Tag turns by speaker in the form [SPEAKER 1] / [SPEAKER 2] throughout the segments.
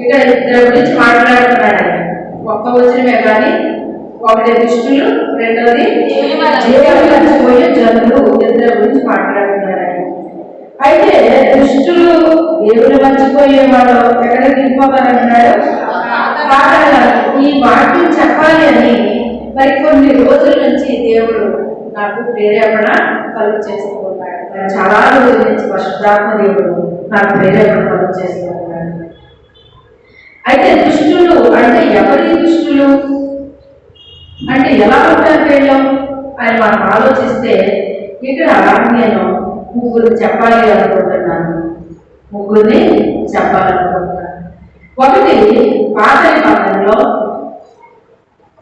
[SPEAKER 1] ఇక్కడ ఇద్దరి గురించి మాట్లాడుతున్నాడు. ఒక్క వచనమే కానీ ఒకటి దుష్టులు, రెండోది మర్చిపోయే జనులు, ఇద్దరి గురించి మాట్లాడుతున్నాడు. అయితే దుష్టులు దేవుని మర్చిపోయే వాళ్ళు ఎక్కడ దిగిపోతారంటున్నాడు? ఈ వాక్యం చెప్పాలి అని మరి కొన్ని రోజుల నుంచి దేవుడు నాకు ప్రేరేపణ కలుగు చేసుకుంటున్నాడు. చాలా రోజుల నుంచి పరిశుద్ధాత్మ దేవుడు నాకు ప్రేరేపణ కలుగు చేసుకుంటున్నాడు. అయితే దుష్టులు అంటే ఎవరి దుష్టులు అంటే ఎలా ఉంటారు వీళ్ళు అని మనం ఆలోచిస్తే ఇక్కడ నేను ముగ్గురు చెప్పాలి అనుకుంటున్నాను. ముగ్గురిని చెప్పాలనుకుంటున్నాను. ఒకటి పాత నిబంధనలో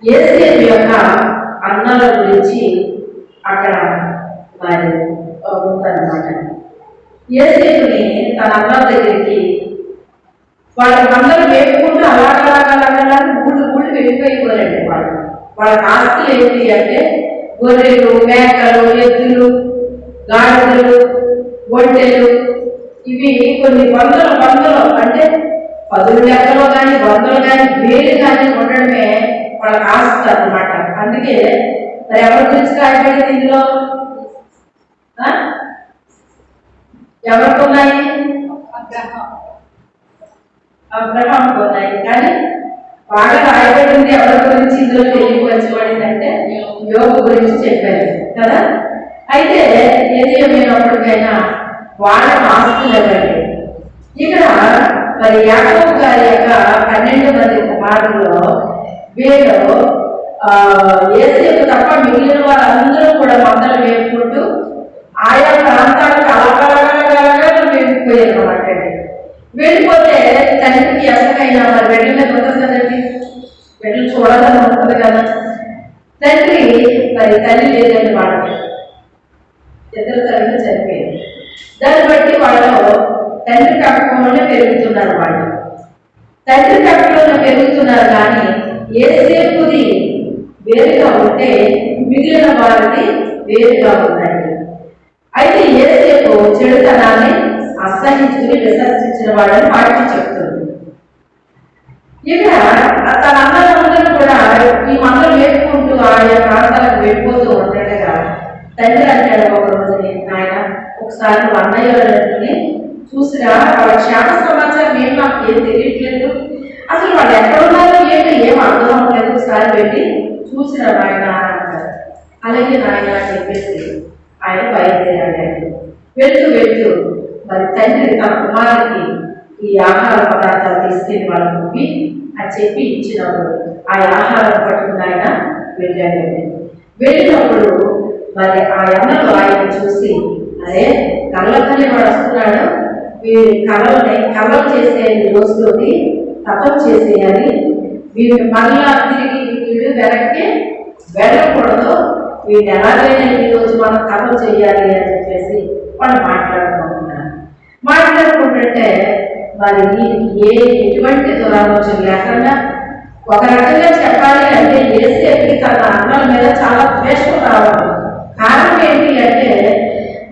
[SPEAKER 1] యేసేపు యొక్క అన్నల గురించి అక్కడ మరి ఉందన్నమాట. యేసేపుని తన అన్నల దగ్గరికి వాళ్ళందరూ వేపుకుంటూ అలాగలాగలాగా ఊళ్ళు వెళ్ళిపోయిపోరండి. వాళ్ళకి ఆస్తులు ఏంటి అంటే గొర్రెలు, మేకలు, ఎద్దులు, గాడిదలు, ఒంటెలు, ఇవి కొన్ని వందలు అంటే 10 లెక్కలో కానీ 100 కానీ 1000 కానీ ఉండడమే వాళ్ళకి ఆస్తి అన్నమాట. అందుకే మరి ఎవరి గురించి రాయబడింది ఇందులో? ఎవరికి ఉన్నాయి? అబ్రహాంకు ఉన్నాయి. కానీ బాగా రాయబడింది ఎవరి గురించి ఇందులో తెలియపరచబడింది అంటే యోబు గురించి చెప్పారు కదా. అయితే ఏది ఏమైనప్పటికైనా వాళ్ళ ఆస్తులు ఎవరండి? ఇక్కడ మరి యాకోబు గారి యొక్క 12 మంది కుమారుల్లో వీళ్ళు యేసేపు తప్ప మిగిలిన వాళ్ళందరూ కూడా మందలు వేపుకుంటూ ఆయా ప్రాంతాలకు అలాగా వెళ్ళిపోయారు అన్నమాట. వెళ్ళిపోతే తండ్రికి ఎసకైనా మరి వెడ్ల మీద ఉంటుంది కదండి, వెడ్లు చూడాలని ఉంటుంది కదా. తండ్రి మరి తల్లి లేదండి వాళ్ళకి, ఇద్దరు తల్లిని చనిపోయింది. దాన్ని బట్టి వాళ్ళు తండ్రి కప్పంలోనే పెరుగుతున్నారు. వాళ్ళు తండ్రి కప్పంలోనే పెరుగుతున్నారు. కానీ యేసేపుది వేరుగా ఉంటే మిగిలిన వారిది వేరుగా ఉందండి. అయితే యేసేపు చెడుతనాన్ని అసహించుకుని విసర్జించిన వాళ్ళని వాటికి చెప్తుంది. ఇక్కడ తన అన్నలందరూ కూడా ఈ మందలు వేపుకుంటూ ఆయా ప్రాంతాలకు వెళ్ళిపోతూ ఉండగా తండ్రి అంటాడు ఒక రోజు, ఆయన ఒకసారి అన్నయ్య వాళ్ళని చూసిరా, వాళ్ళ క్షేమ సమాచారం ఏం నాకు ఏం తెలియట్లేదు, అసలు వాళ్ళు ఎక్కడ ఉన్నారో ఏం అర్థం అవ్వలేదు, ఒకసారి వెళ్ళి చూసిరా ఆయన అంటారు. అలాగే నాయన చెప్పేసి ఆయన బయలుదేరాడు. వెళ్తూ మరి తండ్రి తన కుమారుడికి ఈ ఆహార పదార్థాలు తీసుకెళ్ళి వాళ్ళకి ముప్పి అని చెప్పి ఇచ్చినప్పుడు ఆ ఆహారం పట్టుకుని ఆయన వెళ్ళినప్పుడు మరి ఆ అన్నలు ఆయన చూసి, అరే కళ్ళకని వాడు వస్తున్నాడు, వీరి కళ్ళలు చేసే రోజులోకి తపం చేసేయాలి, వీరిని మళ్ళా తిరిగి వీడు వెనక్కి వెళ్ళకూడదు, వీడిని ఎలాగైనా ఈరోజు మనం తపం చేయాలి అని చెప్పేసి వాళ్ళు మాట్లాడుకుంటుంటే మరి దీనికి ఎటువంటి దురాలోచన లేకుండా ఒక రకంగా చెప్పాలి అంటే యేసేపుకి తన అన్నల మీద చాలా ద్వేషం రావాలి. కారణం ఏంటి అంటే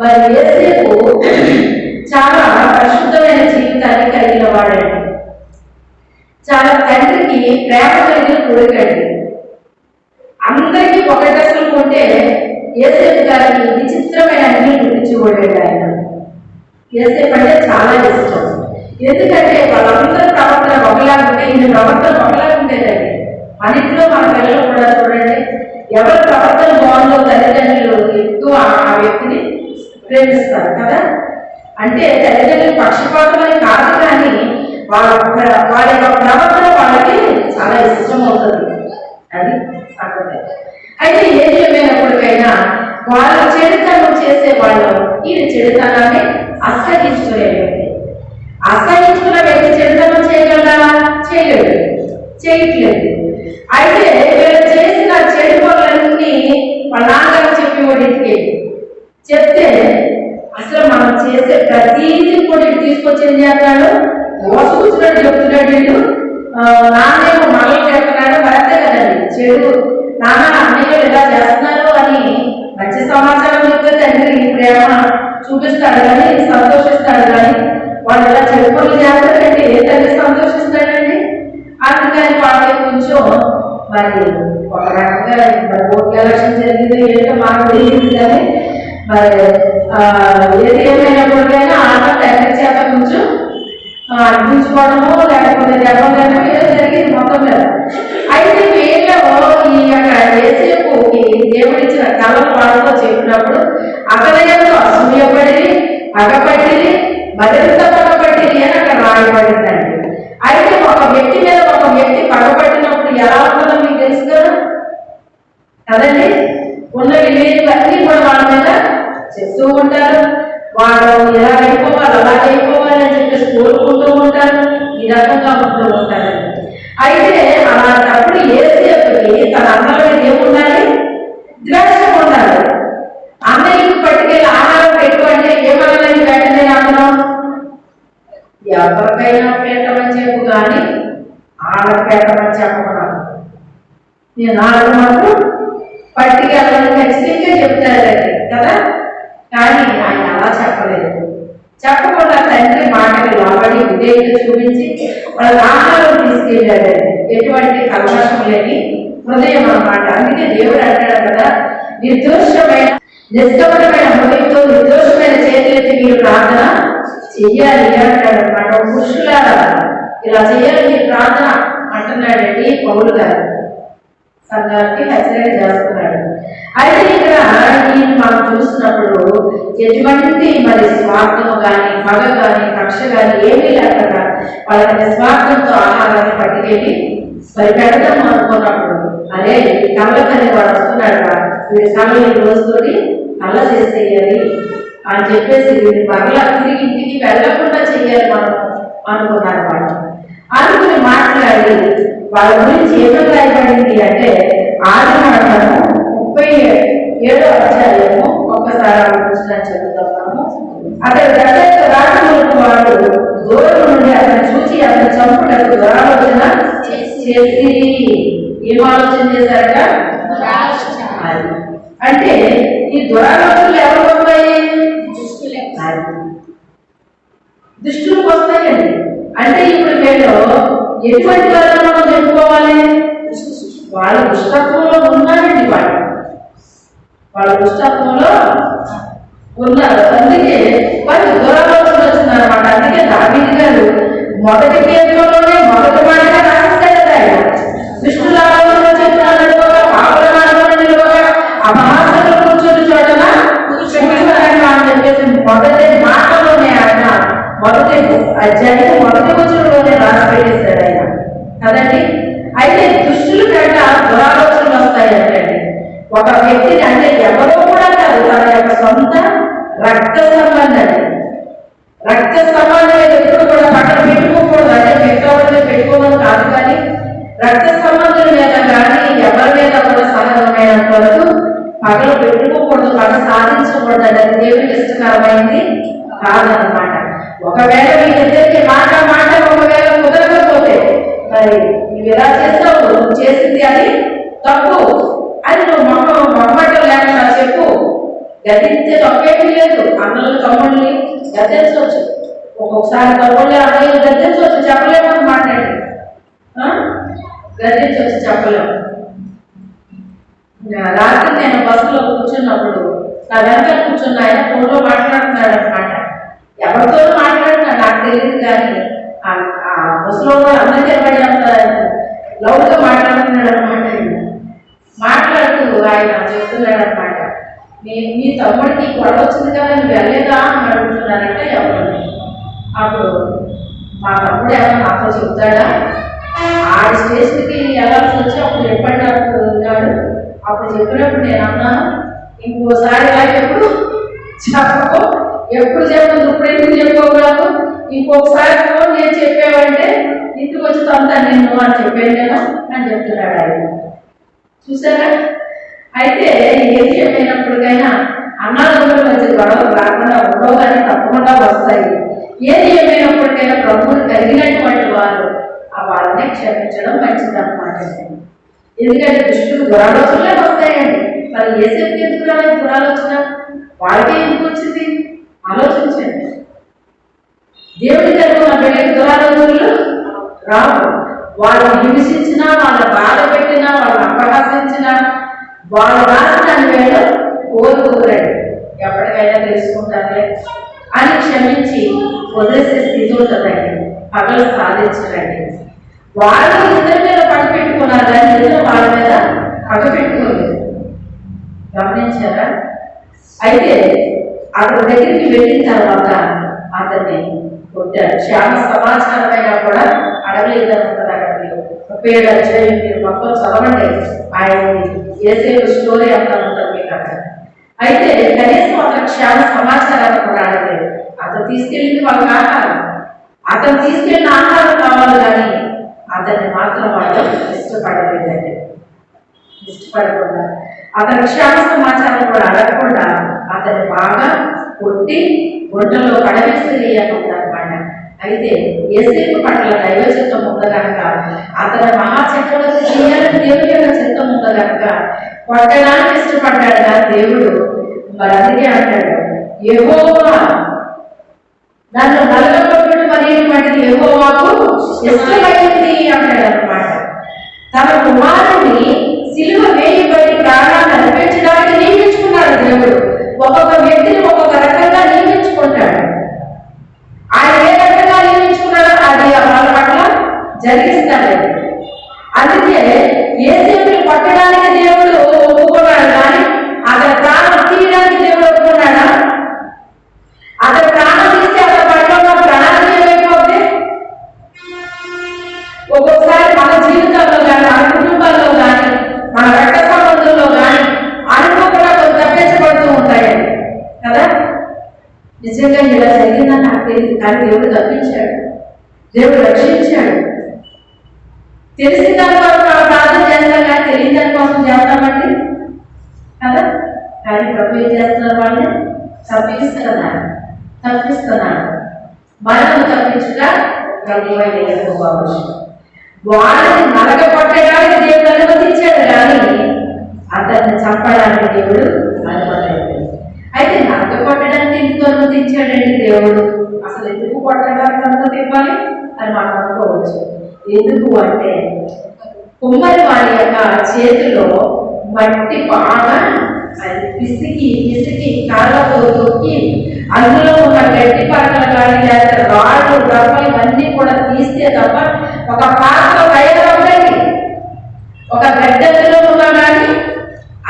[SPEAKER 1] మరి యేసేపు చాలా పరిశుద్ధమైన జీవితాన్ని కలిగిన వాడండి, చాలా తండ్రికి ప్రేమ కలిగిన కొడుకండి. అందరికీ ఒక డ్రెస్సులు కొంటే యేసేపు గారికి విచిత్రమైన అన్ని గుర్తించుకోలేడు ఆయన. యేసేపు అంటే చాలా ఇష్టం. ఎందుకంటే వాళ్ళందరూ ప్రవర్తన ఒకలాగా ఉంటే ఈయన ప్రవర్తన ఒకలాగా ఉండేదండి. మన ఇంట్లో మన పిల్లలు కూడా చూడండి, ఎవరి ప్రవర్తన బాగుందో తల్లిదండ్రులు ఎక్కువ ఆ వ్యక్తిని ప్రేమిస్తారు కదా. అంటే తల్లిదండ్రులు పక్షపాతమని కాదు, కానీ వాళ్ళ యొక్క ప్రవర్తన వాళ్ళకి చాలా ఇష్టం అవుతుంది. అది అర్థమే. అయితే ఏది ఏమైనప్పటికైనా వాళ్ళ చెడుతనం చేసే వాళ్ళు ఈయన చెడుతనాన్ని అసహించుకునే వ్యక్తి. అసహించుకున్న వ్యక్తి చెడుతనం చేయగలరా? చేయట్లేదు. అయితే వీళ్ళు చేసిన చెడు పనులన్నీ వాళ్ళ నాన్నగారు చెప్పేవాడు. ఇంటికి చెప్తే అసలు మనం చేసే ప్రతీది కూడా తీసుకొచ్చేది చేస్తాడు, మోసపుచ్చినట్టు చెప్తున్నాడు. వీళ్ళు నాన్నేమో మనల్ని చెప్తున్నాడు, మరంతే కదండి చెడు. నాన్న అన్నయ్య ఇలా చేస్తున్నారు అని మంచి సమాచారం చెప్తే తండ్రి ప్రేమ చూపిస్తాడు కానీ సంతోషిస్తాడు. కానీ వాళ్ళు ఇలా చెడు పనులు చేస్తారంటే ఏ తండ్రి సంతోషిస్తాడండి? మరి ఒక రకంగా మరి ఓట్ల ఎలక్షన్ జరిగింది ఏంటో మాకు తెలియదు కానీ మరి ఏది ఏమైనప్పటికైనా ఆట తండ్రి చేత కొంచెం అనిపించుకోవడము లేకపోతే జరగలేమో ఏదో జరిగింది మొత్తం మీద. అయితే వీళ్ళు ఈ యొక్క ఏసేపుకి దేవుడిచ్చిన కళలు వాళ్ళతో చెప్పినప్పుడు అతను అసూయపడి పగపట్టిది మరింత పగపట్టిది అని అక్కడ రాయబడిందండి. అయితే ఒక వ్యక్తి మీద ఒక వ్యక్తి పగపట్టినప్పుడు ఎలా ఉంటుందో మీకు తెలుసు కదా కదండి. ఉన్నవి లేనివన్నీ కూడా వాళ్ళ మీద చెప్తూ ఉంటారు. వాళ్ళు ఇలా అయిపోవాలి అలా అయిపోవాలి అని చెప్పేసి కోరుకుంటూ ఉంటారు. ఈ రకంగా ఉంటూ ఉంటారు. అయితే అలాంటప్పుడు ఏసేపుకి తన అన్నల మీద ఏముండాలి? ద్వేషం ఉండాలి. అన్నయ్యకు పట్టుకెళ్ళి ఆహారం పెట్టు అంటే ఏమనాలని వెంటనే అందరం ఎవరికైనా పెట్టమని చెప్పు కానీ ఆడకు పెట్టమని చెప్పకూడదు. నేను ఆడ మాత్రం పట్టుకెళ్ళని ఖచ్చితంగా చెప్తారండి కదా. కానీ ఆయన అలా చెప్పలేదు. చెప్పకుండా తండ్రి మాటకి లోబడి ఉదయం చూపించి వాళ్ళ ఆహారం తీసుకెళ్ళాడండి. ఎటువంటి కల్మషం లేని హృదయం అన్నమాట. అందుకే దేవుడు అంటాడు కదా, నిర్దోషమైన నిష్కపటమైన హృదయంతో నిర్దోషమైన చేతులెత్తి మీరు ప్రార్థన చెయ్యాలి అంటాడు అనమాట. పురుషులారా ఇలా చెయ్యాలి మీరు ప్రార్థన అంటున్నాడండి పౌలు గారు. సంఘానికి హెచ్చరిక చేస్తున్నాడు. అయితే ఇక్కడ మనం చూసినప్పుడు ఎటువంటి మరి స్వార్థము కానీ పగ కానీ కక్ష కానీ ఏమీ లేకుండా వాళ్ళకి నిస్వార్థంతో ఆహారాన్ని పట్టుకెళ్ళి మరి పెడదాం అనుకున్నప్పుడు అదే కళ్ళ తల్లి వాడు వస్తున్నాడు వీడి కళ్ళని రోజుతోటి కళ్ళ చేసేయాలి అని చెప్పేసి వీడి మరలా తిరిగి ఇంటికి వెళ్ళకుండా చెయ్యాలి మనం అనుకున్నారు వాళ్ళు. అనుకుని మాట్లాడి వాళ్ళ గురించి ఏమని రాయబడింది అంటే ఆదికాండము 37వ అధ్యాయము ఒక్కసారి ఆలోచన చదువుతాము. అతడు రాజములకు వాడు దూరం నుండి అతను చూసి అతను చంపుటకు దురాలోచన చేసి ఏం ఆలోచన చేశారట? అంటే ఈ దురాలోచనలు ఎవరు వస్తాయి? దుష్టులకు వస్తాయండి. అంటే ఇప్పుడు వీళ్ళు ఎటువంటి వాళ్ళని మనం చెప్పుకోవాలి? వాళ్ళ దుష్టత్వంలో ఉన్నారండి. వాళ్ళ దుష్టత్వంలో ఉన్నారు. అందుకే వాళ్ళు దురాలోచన వచ్చిందనమాట. అందుకే దావీదు గారు మొదటి కీర్తనలోనే మొదటి మాటగా రాస్తాడు ఆయన. దుష్టుల ఆలోచన చేతుల నడువగా పాపల మార్గంలో నిలువగా అపహాసకులు కూర్చొని చోటన కూర్చుంటారని అని చెప్పేసి మొదటి మాటలోనే ఆయన మొదటి అధ్యాయం మొదటి వచనంలోనే రాసి పెట్టేశాడు ఆయన కదండి. అయితే దుష్టుల కంట దురాలోచనలు వస్తాయంటే ఒక వ్యక్తిని అంటే ఎవరో కూడా కాదు, తన యొక్క సొంత రక్త సంబంధం. రక్త సంబంధం ఎప్పుడు కూడా పక్కన పెట్టుకోకూడదు. అంటే పెట్టుకోవడం పెట్టుకోవడం కాదు, కానీ రక్త సంబంధుల మీద కానీ ఎవరి మీద కూడా సహజమైనంత వరకు పగలు పెట్టుకోకూడదు, పగ సాధించకూడదు. అది దేవుడికి ఇష్టకరమైంది కాదనమాట. ఒకవేళ మీ ఇద్దరికి మాట ఒకవేళ కుదరకపోతే మరి నువ్వు ఎలా చేస్తావు, నువ్వు చేసింది అది తప్పు అది నువ్వు మొహమాటం లేకుండా చెప్పు. గదించే తప్పేమీ లేదు. అన్నలు తమ్ముళ్ళని గద్దించవచ్చు. ఒక్కొక్కసారి తమ్ముళ్ళే అన్నయ్యలు గద్దించవచ్చు, చెప్పలేమని మాట్లాడి గద్దించవచ్చు, చెప్పలేము. రాత్రి నేను బస్సులో కూర్చున్నప్పుడు నా వెనక కూర్చున్న ఆయన ఫోన్లో మాట్లాడుతున్నాడు అనమాట. ఎవరితో మాట్లాడుతున్నాడు నాకు తెలియదు, కానీ ఆ బస్సులో అందరికీ పడినంత లౌడ్గా మాట్లాడుతున్నాడు అనమాట. మాట్లాడుతూ ఆయన చెప్తున్నాడు అనమాట, మీ తమ్ముడికి గొడవ వచ్చింది కదా నువ్వు వెళ్ళలేదా అని అడుగుతున్నారంట ఎవరు. అప్పుడు మా తమ్ముడు ఏమన్నా నాతో చెప్తాడా? ఆడి స్టేషన్కి వెళ్ళాల్సి వచ్చి అప్పుడు చెప్పండి అంటున్నాడు. అప్పుడు చెప్పినప్పుడు నేను అన్నాను, ఇంకోసారి ఇలా ఎప్పుడు చెప్పకు, ఎప్పుడు చెప్పదు, ఇప్పుడు ఎందుకు చెప్పకూడదు, ఇంకొకసారి నేను చెప్పావంటే ఇంటికి వచ్చి తొంతాను నేను అని చెప్పాను కదా అని చెప్తున్నాడు ఆయన. చూసారా? అయితే ఏది ఏమైనప్పటికైనా అన్నదమ్ముల మధ్య గొడవలు రాకుండా ఉండవు, కానీ తప్పకుండా వస్తాయి. ఏది ఏమైనప్పటికైనా ప్రభువుని కలిగినటువంటి వారు ఆ వాళ్ళని క్షమించడం మంచిదన్నమాట. ఎందుకంటే దుష్టులు దురాలోచనలే వస్తాయండి. మరి ఏసేపుకి ఎందుకు రాలేదు దురాలోచన? వాళ్ళకే ఎందుకు వచ్చింది? ఆలోచించండి. దేవుడి తరపు నా బిడ్డకి దురాలోచనలు రావు. వాళ్ళు హింసించినా, వాళ్ళని బాధ పెట్టినా, వాళ్ళని అపహాసించినా వాళ్ళు రాసిన వేళ కోరుకోరండి. ఎప్పటికైనా తెలుసుకుంటారులే అని క్షమించి వదిలేసే స్థితి ఉంటుందండి. పగలు సాధించరండి. వాళ్ళు ఇద్దరి మీద పగ పెట్టుకున్నారు కానీ ఇద్దరు వాళ్ళ మీద పగ పెట్టుకోలేదు. గమనించారా? అయితే అతని దగ్గరికి వెళ్ళిన తర్వాత అతన్ని కొట్టాడు. క్షేమ సమాచారం అయినా కూడా అడగలేదని ఉంటుంది. అక్కడ 37 అధ్యాయం మీరు మొత్తం చదవండి. ఆయన ఏసేపు స్టోరీ అంతా ఉంటుంది మీకు అక్కడ. అయితే కనీసం అతను క్షేమ సమాచారాన్ని కూడా అడగలేదు. అతను తీసుకెళ్ళింది వాళ్ళకి ఆహారం, అతను తీసుకెళ్ళిన ఆహారం కావాలి కానీ అతన్ని మాత్రం వాళ్ళు ఇష్టపడలేదండి. ఇష్టపడకుండా అతని క్షేమ సమాచారం కూడా అడగకుండా అతన్ని బాగా కొట్టి గుంటలో పడవేసేయాలన్నమాట. అయితే యోసేపు పట్ల దైవ చిత్తం ఉంది కనుక, అతని మహాచక్రవర్తి చేయాలని దేవుని యొక్క చిత్తం ఉంది కనుక కొట్టడానికి ఇష్టపడ్డాడు కదా దేవుడు. మరి అందుకే అంటాడు, యెహోవా నన్ను నలగొట్టుడు మరి వాటికి యెహోవాకు ఇష్టమైంది అంటాడు అనమాట. తన కుమారుని సిలువ వేయబడి ప్రాణాన్ని అర్పించడానికి నియమించుకున్నాడు దేవుడు. ఒక్కొక్క వ్యక్తిని ఒక్కొక్క రకంగా నియమించుకుంటాడు. ఆయన ఏ రకంగా నియమించుకున్నాడో అది వాళ్ళ పట్ల జరిగిస్తాడు. అందుకే యోసేపుని కొట్టడానికి దేవుడు ఒప్పుకున్నాడు కానీ అతని ప్రాణం తీయడానికి దేవుడు ఒప్పుకున్నాడా? అతని ప్రాణం తీస్తే అతని పట్ల ప్రాణాలు ఏమైపోతే ఒక్కొక్కసారి మన జీవితంలో కానీ, మన కుటుంబాల్లో కానీ, మన రక్త సంబంధంలో కానీ అనుకోకుండా కొంత తప్పించబడుతూ ఉంటాయండి కదా. నిజంగా ఇలా జరిగిందని నాకు తెలియదు కానీ దేవుడు తప్పించాడు, దేవుడు రక్షించాడు. తెలిసిన దానికోసం ప్రార్థన చేస్తాం కానీ తెలియని దానికోసం చేస్తామండి కదా. కానీ ప్రభు ఏం చేస్తున్నారు? వాళ్ళని తప్పిస్తున్నాడు. మనం తప్పించుగా వాళ్ళని నలగొట్టడానికి దేవుడు అనుమతించాడు కానీ అతన్ని చంపడానికి దేవుడు అనుమతించాడు. అయితే నలగొట్టడానికి ఎందుకు అనుమతించాడండి దేవుడు? అసలు ఎందుకు కొట్టడానికి అనుమతి ఇవ్వాలి అని మనం అనుకోవచ్చు. ఎందుకు అంటే కుమ్మరి వారి యొక్క చేతిలో మట్టి బాగా అది పిసికి కాళ్ళతో తొక్కి అందులో ఉన్న గడ్డి పరకలు కానీ లేకపోతే రాళ్ళు రవ్వలు ఇవన్నీ కూడా తీస్తే తప్ప ఒక పాత్ర తయారవుతుంది. ఒక గడ్డలో ఉన్నా కానీ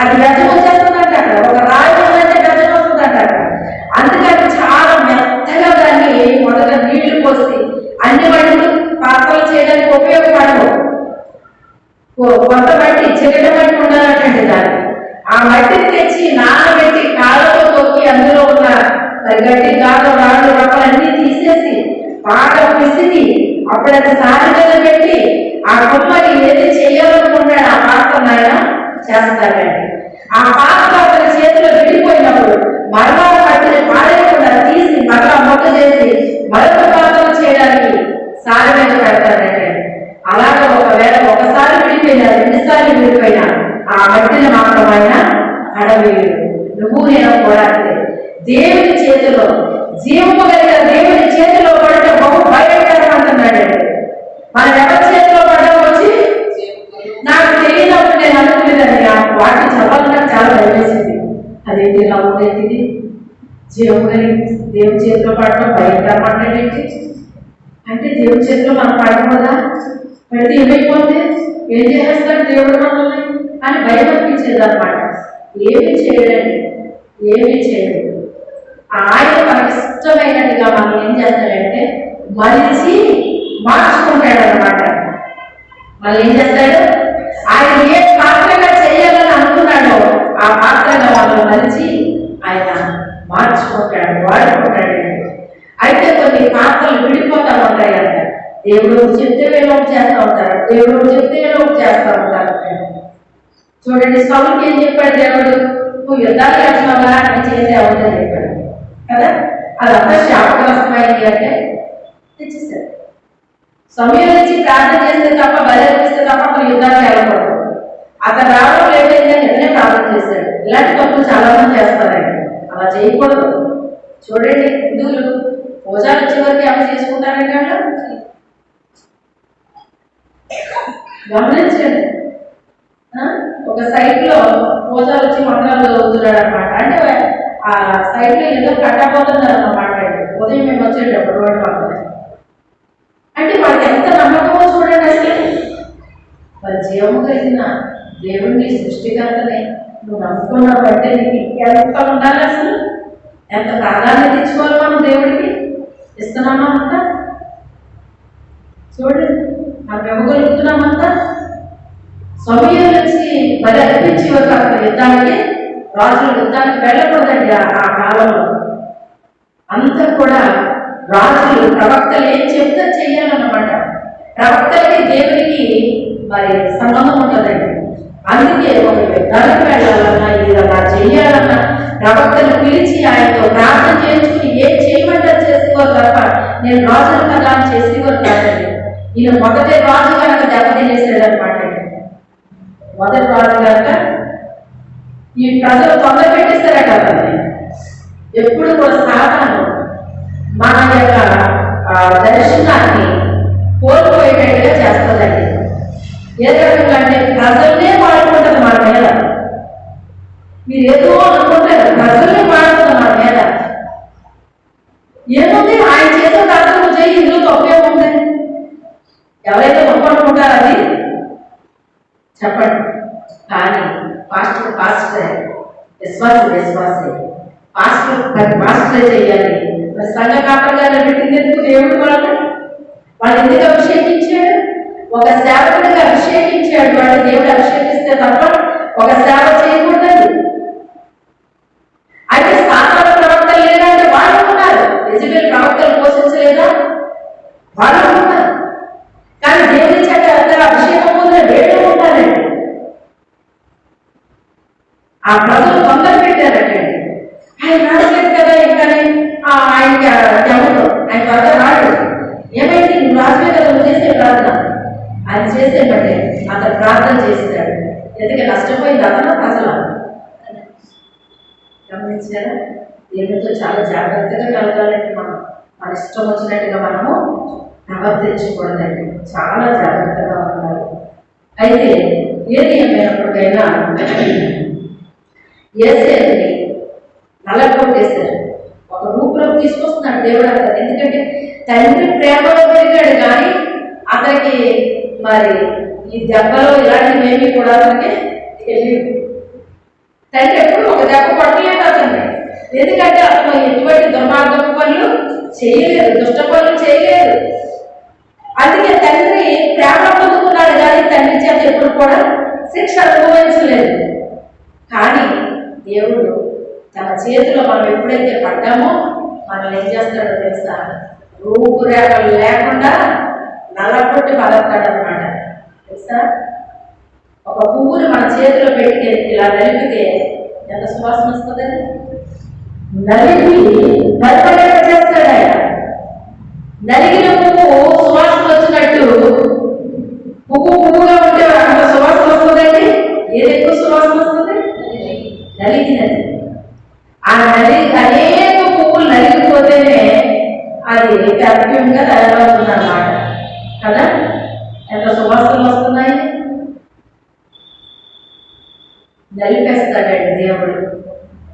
[SPEAKER 1] అది గడ్డం వచ్చేస్తుందంట అక్కడ. ఒక రాయి అయితే గడ్డం వస్తుందంట అక్కడ. అందుకని చాలా మెత్తగా దాన్ని మొదట నీళ్లు పోసి అన్ని వాటిని పాత్రలు చేయడానికి ఉపయోగపడవు. కొంత మట్టి చిరట మట్టి ఉండాలంటే దాన్ని ఆ మట్టిని తెచ్చి నానబెట్టి కాళ్ళతో తొక్కి అందులో ఉన్న గడ్డి గాలు రాళ్ళు రకాలన్నీ తీసేసి బాగా పిసికి అప్పుడు అది సారి మీద పెట్టి ఆ కుమ్మరి ఏది చేయాలనుకుంటాడు ఆ పాత్ర ఆయన చేస్తాడండి. ఆ పాత్ర అతని చేతిలో విడిపోయినప్పుడు మరలా పట్టిని పారేయకుండా తీసి మరలా మొక్క చేసి మరొక పాత్రలు చేయడానికి సారి మీద పెడతాడండి. అలాగే ఒకవేళ ఒకసారి విడిపోయినా రెండుసార్లు విడిపోయినా ఆ మట్టిని మాత్రం ఆయన అడవేయుడు. నువ్వు నేను కూడా అంతే. దేవుని చేతిలో జీవము కలిగిన దేవుని చేతిలో పడితే బహు భయంకరం అంటున్నాడు. మనం ఎవరి చేతిలో పడడం వచ్చి నాకు తెలియనప్పుడు నేను అనుకునేదాన్ని వాటిని చదవాలన్నా చాలా భయమేసింది. అదేంటి ఇలా ఉండేది? జీవము కలిగి దేవుని చేతిలో పడటం భయంకరం అంటాడేంటి అంటే దేవుని చేతిలో మనం పడకూడదా? పెడితే ఏమైపోతే ఏం చేస్తాడు దేవుడు మనల్ని అని భయం అనిపించేది అనమాట. ఏమి చేయడండి, ఏమి చేయడు. ఆయన మనకి ఇష్టమైనట్టుగా మనం ఏం చేస్తాడంటే మలిచి మార్చుకుంటాడు అనమాట. మళ్ళీ ఏం చేస్తాడు? ఆయన ఏ పాత్రగా చేయాలని అనుకున్నాడో ఆ పాత్రగా వాళ్ళు మలిచి ఆయన మార్చుకుంటాడు, వాడుకుంటాడు. అయితే కొన్ని పాత్రలు విడిపోతా ఉంటాయంట. దేవుడు చెప్తే వీళ్ళు చేస్తూ ఉంటారు, దేవుడు చెప్తే వీళ్ళు చేస్తూ ఉంటారు. చూడండి, సౌలుకి ఏం చెప్పాడు దేవుడు? నువ్వు యుద్ధాలు చేస్తున్నావా అని చేసే అవుతుందని చెప్పాడు కదా. అదంతా శాపగ్రస్తమైంది అంటే తెచ్చేసాడు. సమయం నుంచి ప్రార్థన చేస్తే తప్ప బలపిస్తే తప్ప అతను యుద్ధాలు చేయకూడదు. అతను రావడం లేదని ఎట్లనే ప్రార్థన చేశాడు. ఇలాంటి తప్పులు చాలా మంది చేస్తారండి. అలా చేయకూడదు. చూడండి, హిందువులు పూజలు వచ్చే వరకు ఏమైనా చేసుకుంటారంటే గమనించండి. ఒక సైట్ లో రోజాలు వచ్చి మంత్రాలు చదువుతున్నాడు అనమాట. అంటే ఆ సైట్ లో ఏదో కట్టబోతున్నారు అన్నమాట. ఉదయం మేము వచ్చేటప్పుడు రోడ్డు పక్కన. అంటే వాళ్ళకి ఎంత నమ్మకమో చూడండి. అసలు మరి జీవము కలిగిన దేవుడిని సృష్టికర్తనే నువ్వు నమ్ముకున్నావంటే నీకు ఎంత ఉండాలి, అసలు ఎంత ప్రాధాన్యత ఇచ్చుకోవాలి మనం దేవుడికి. ఇస్తున్నామా అంతా? చూడండి మనం ఇవ్వగలుగుతున్నామంతా. సమయం నుంచి బలి అర్పించి ఒక యుద్ధానికి, రాజుల యుద్ధానికి వెళ్ళకూడదండి. ఆ కాలంలో అంతా కూడా రాజులు ప్రవక్తలు ఏం చెప్తే చెయ్యాలన్నమాట. ప్రవక్తలకి దేవునికి మరి సంబంధం ఉంటుందండి. అందుకే ఒక యుద్ధానికి వెళ్ళాలన్నా, ఏదన్నా చెయ్యాలన్నా ప్రవక్తలు పిలిచి ఆయనతో ప్రార్థన చేయించుకుని ఏం చేయమంటారు చేసుకోవాలి తప్ప నేను రాజును కదా అని చేసేవారు కాదండి. ఈయన మొదటి రాజు కనుక దెబ్బతినేసాడు అనమాట. మొదటి రాజు కనుక ఈ ప్రజలు తొందర పెట్టేస్తారా కదండి. ఎప్పుడు కూడా సాధారణ మన యొక్క దర్శనాన్ని కోల్పోయేటట్టుగా చేస్తుందండి. ఏ రకంగా అంటే ప్రజల్నే వాడుకుంటుంది మన మీద. మీరు ఏదో అనుకుంటారు, ప్రజల్ని వాడుతుంది మన మీద. ఏముంది ఆయన చేసే ప్రార్థన చేయి, ఇందులో తప్పేముంది? ఎవరైతే తప్పు అనుకుంటారు అది చెప్పండి. కానీ పాస్టర్ విశ్వాసే పాస్టర్ చేయాలి. మరి సంఘ కాపరిగా పెట్టింది ఎందుకు? దేవుడు వాళ్ళు ఎందుకు అభిషేకించాడు? ఒక సేవకుడిగా అభిషేకించాడు. వాళ్ళు దేవుడు అభిషేకిస్తే తప్ప ఒక సేవ చేయకూడదు. అయితే సాధారణ ప్రవక్తలు లేదంటే వాళ్ళు ఉన్నారు. యెజబెల్ ప్రవక్తలు పోషించలేదా? వాళ్ళు ఉన్నారు. కానీ దేవుని చేత అభిషేకం పొందిన వేరే ఉంటారండి. ఆ ప్రజలు తొందర పెట్టారటండి. ఆయన రావట్లేదు కదా, ఇంకానే ఆయనకి ఎవరు ఆయన త్వరగా రాడు. ఏమైంది? నువ్వు రాజువే కదా, నువ్వు చేసే ప్రార్థన. అది చేసేమంటే అతను ప్రార్థన చేస్తాడు. ఎందుకంటే నష్టపోయింది అతను ప్రజలు. గమనించారా? దేవునితో చాలా జాగ్రత్తగా కలగాలంటే మన ఇష్టం వచ్చినట్టుగా మనము ప్రవర్తించకూడదండి. చాలా జాగ్రత్తగా ఉండాలి. అయితే ఏది ఏమైనప్పటికైనా యేసేని నలగొట్టేశారు. ఒక రూపులోకి తీసుకొస్తున్నాడు దేవుడు అతను. ఎందుకంటే తండ్రి ప్రేమలో పెరిగాడు, కానీ అతనికి మరి ఈ దెబ్బలో ఇలాంటివి ఏమీ కూడా అతనికి తెలియదు. తండ్రి ఎప్పుడు ఒక దెబ్బ కొట్టలేదు అతన్ని. ఎందుకంటే అతను ఎటువంటి దుర్మార్గపు పనులు చేయలేదు, దుష్ట పనులు చేయలేదు. అందుకే తండ్రి ప్రేమ పొందుకున్నాడు, కానీ తండ్రి చేత ఎప్పుడు కూడా శిక్ష అనుభవించలేదు. కానీ దేవుడు తన చేతిలో మనం ఎప్పుడైతే పడ్డామో మనల్ని ఏం చేస్తాడో తెలుసా? రూపురేఖలు లేకుండా నల్లగొట్టి పడతాడనమాట. తెలుసా? ఒక పువ్వుని మన చేతిలో పెట్టి ఇలా నలిపితే ఎంత సువాసన వస్తుందని నలిపి భయపడేలా చేస్తాడు ఆయన. నలిగిన పువ్వు సువాసన వచ్చినట్టు పువ్వుగా ఉంటే అంత సువాసన వస్తుందండి. ఏది ఎక్కువ సువాసన వస్తుంది? నలిగినది. ఆ అనేక పువ్వులు నలిగిపోతేనే అది పెర్ఫ్యూమ్గా తయారవుతుంది అన్నమాట కదా. ఎంత సువాసనలు వస్తున్నాయి. నలిపేస్తాడండి దేవుడు.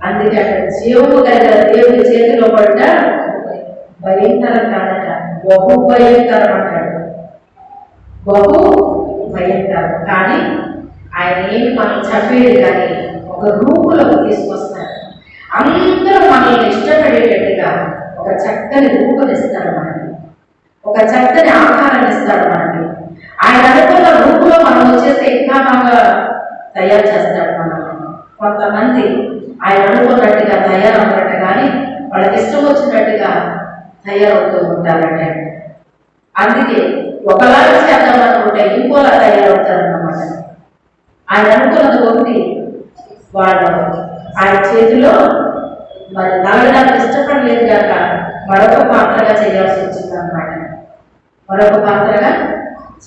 [SPEAKER 1] అందుకే అక్కడ జీవము కలిగిన దేవుడి చేతిలో పడ్డ భయంకరం కాదట, బహు భయంకరం అంటాడు. బహు భయంకరం. కానీ ఆయన ఏమి మనం చెప్పేది కానీ ఒక రూపులోకి తీసుకొస్తాడు. అందరూ మనల్ని ఇష్టపడేటట్టుగా ఒక చక్కని రూపునిస్తాడు మనకి, ఒక చక్కని ఆకారాన్ని ఇస్తాడు మనకి. ఆయన అనుకున్న రూపులో మనం వచ్చేస్తే ఇంకా బాగా తయారు చేస్తాడు మనల్ని. కొంతమంది ఆయన అనుకున్నట్టుగా తయారవునట్టు కానీ వాళ్ళకి ఇష్టం వచ్చినట్టుగా తయారవుతూ ఉంటారంటే. అందుకే ఒకలాగా చేద్దాం అనుకుంటే ఇంకోలా తయారవుతారన్నమాట. ఆయన అనుకున్నది ఒకటి, వాళ్ళు ఆయన చేతిలో మరి నలగడానికి ఇష్టపడలేదు కనుక మరొక పాత్రగా చేయాల్సి వచ్చింది అన్నమాట. మరొక పాత్రగా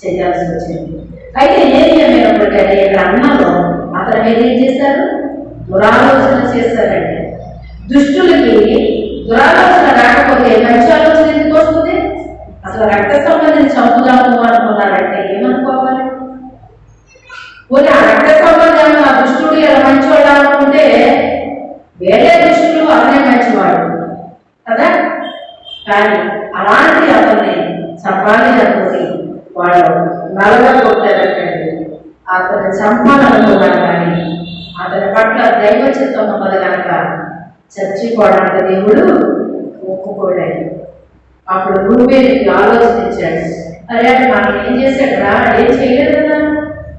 [SPEAKER 1] చేయాల్సి వచ్చింది. అయితే ఏది ఏమైనప్పటికీ ఇక్కడ అన్నలో అతని మీద ఏం చేశారు? దురాలోచన చేశారండి. దుష్టులకి దురాలోచన రాకపోతే మంచి ఆలోచన ఎందుకు వస్తుంది? అసలు రక్త సంబంధించి చంపుదాము అనుకున్నారంటే ఏమనుకోవాలి? పోనీ ఆ రక్త సంబంధం ఆ దుష్టుడు ఇలా మంచివాడు అనుకుంటే వేరే దుష్టులు అతనే మంచివాడు కదా. కానీ అలాంటి అతన్ని చంపాలి అనుకుని వాళ్ళు నలగొట్టారంటండి. అతన్ని చంపాలనుకున్నారు కానీ అతని పట్ల దైవ చిత్తం ఉన్నది కనుక చచ్చిపోవడానికి దేవుడు ఒప్పుకోలేదు. అప్పుడు రూబేలుకి ఆలోచన ఇచ్చాడు, అరే అంటే మనం ఏం చేశాడు రా, ఏం చేయలేదు కదా,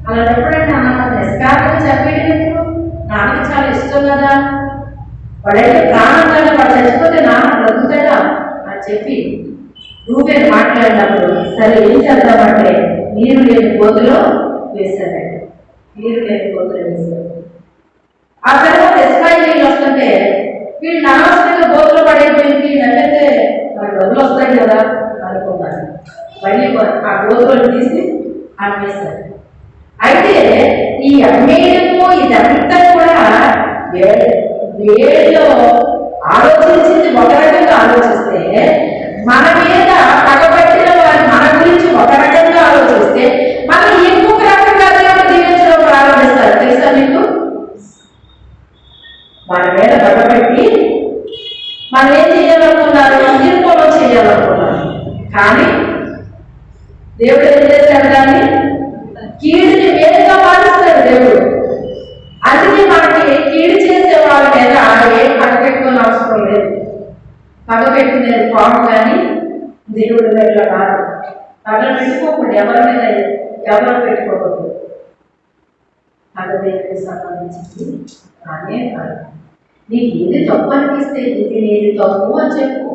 [SPEAKER 1] అలాంటప్పుడంటే అన్న నిష్కారంగా చంపేయడం ఎందుకు, నాన్నకి చాలా ఇష్టం కదా, వాడైతే ప్రాణం కదా, వాడు చచ్చిపోతే నాన్న బ్రతుకుతాడా అని చెప్పి రూబేలు మాట్లాడినప్పుడు సరే ఏం చేద్దామంటే నీరు లేని గోతులో వేశాడండి. నీరు లేని గోతులో వేశాడు. ఆ తర్వాత ఇశ్రాయేలీయులు వస్తుంటే వీళ్ళు అనవసరంగా గోతులు పడైపోయింది అంటే మన డబ్బులు వస్తాయి కదా అనుకున్నాను. మళ్ళీ ఆ గోతులను తీసి అమ్మేశారు. అయితే ఈ అమ్మేయడము ఇదంతా కూడా వేడిలో ఆలోచించింది ఒక రకంగా ఆలోచిస్తే, మన మీద పగబట్టిన వారు మన గురించి ఒక రకంగా ఆలోచిస్తే మనం ఇంకొక రకంగా దీవించడం ప్రారంభిస్తారు. తెలుసా మీకు? మన మీద పగబట్టి మనం ఏం చేయాలనుకున్నారు, నిర్మూలన చేయాలనుకున్నారు. కానీ దేవుడు ఏం చేశాడు, దాన్ని కీడుని వేరుగా మారుస్తాడు దేవుడు. అందుకే మనకి కీడు చేసే వాళ్ళ మీద ఏం పగపెట్టుకుని అవసరం లేదు. పగపెట్టుకునేది పాము కానీ దేవుడి మీద కాదు. పగలు పెట్టుకోకూడదు, ఎవరి మీద ఎవరు పెట్టుకోకూడదు. పగ దేవుడికి సంబంధించింది కానీ కాదు. నీకు ఏది తప్పు అనిపిస్తే ఇది ఏది తప్పు అని చెప్పు,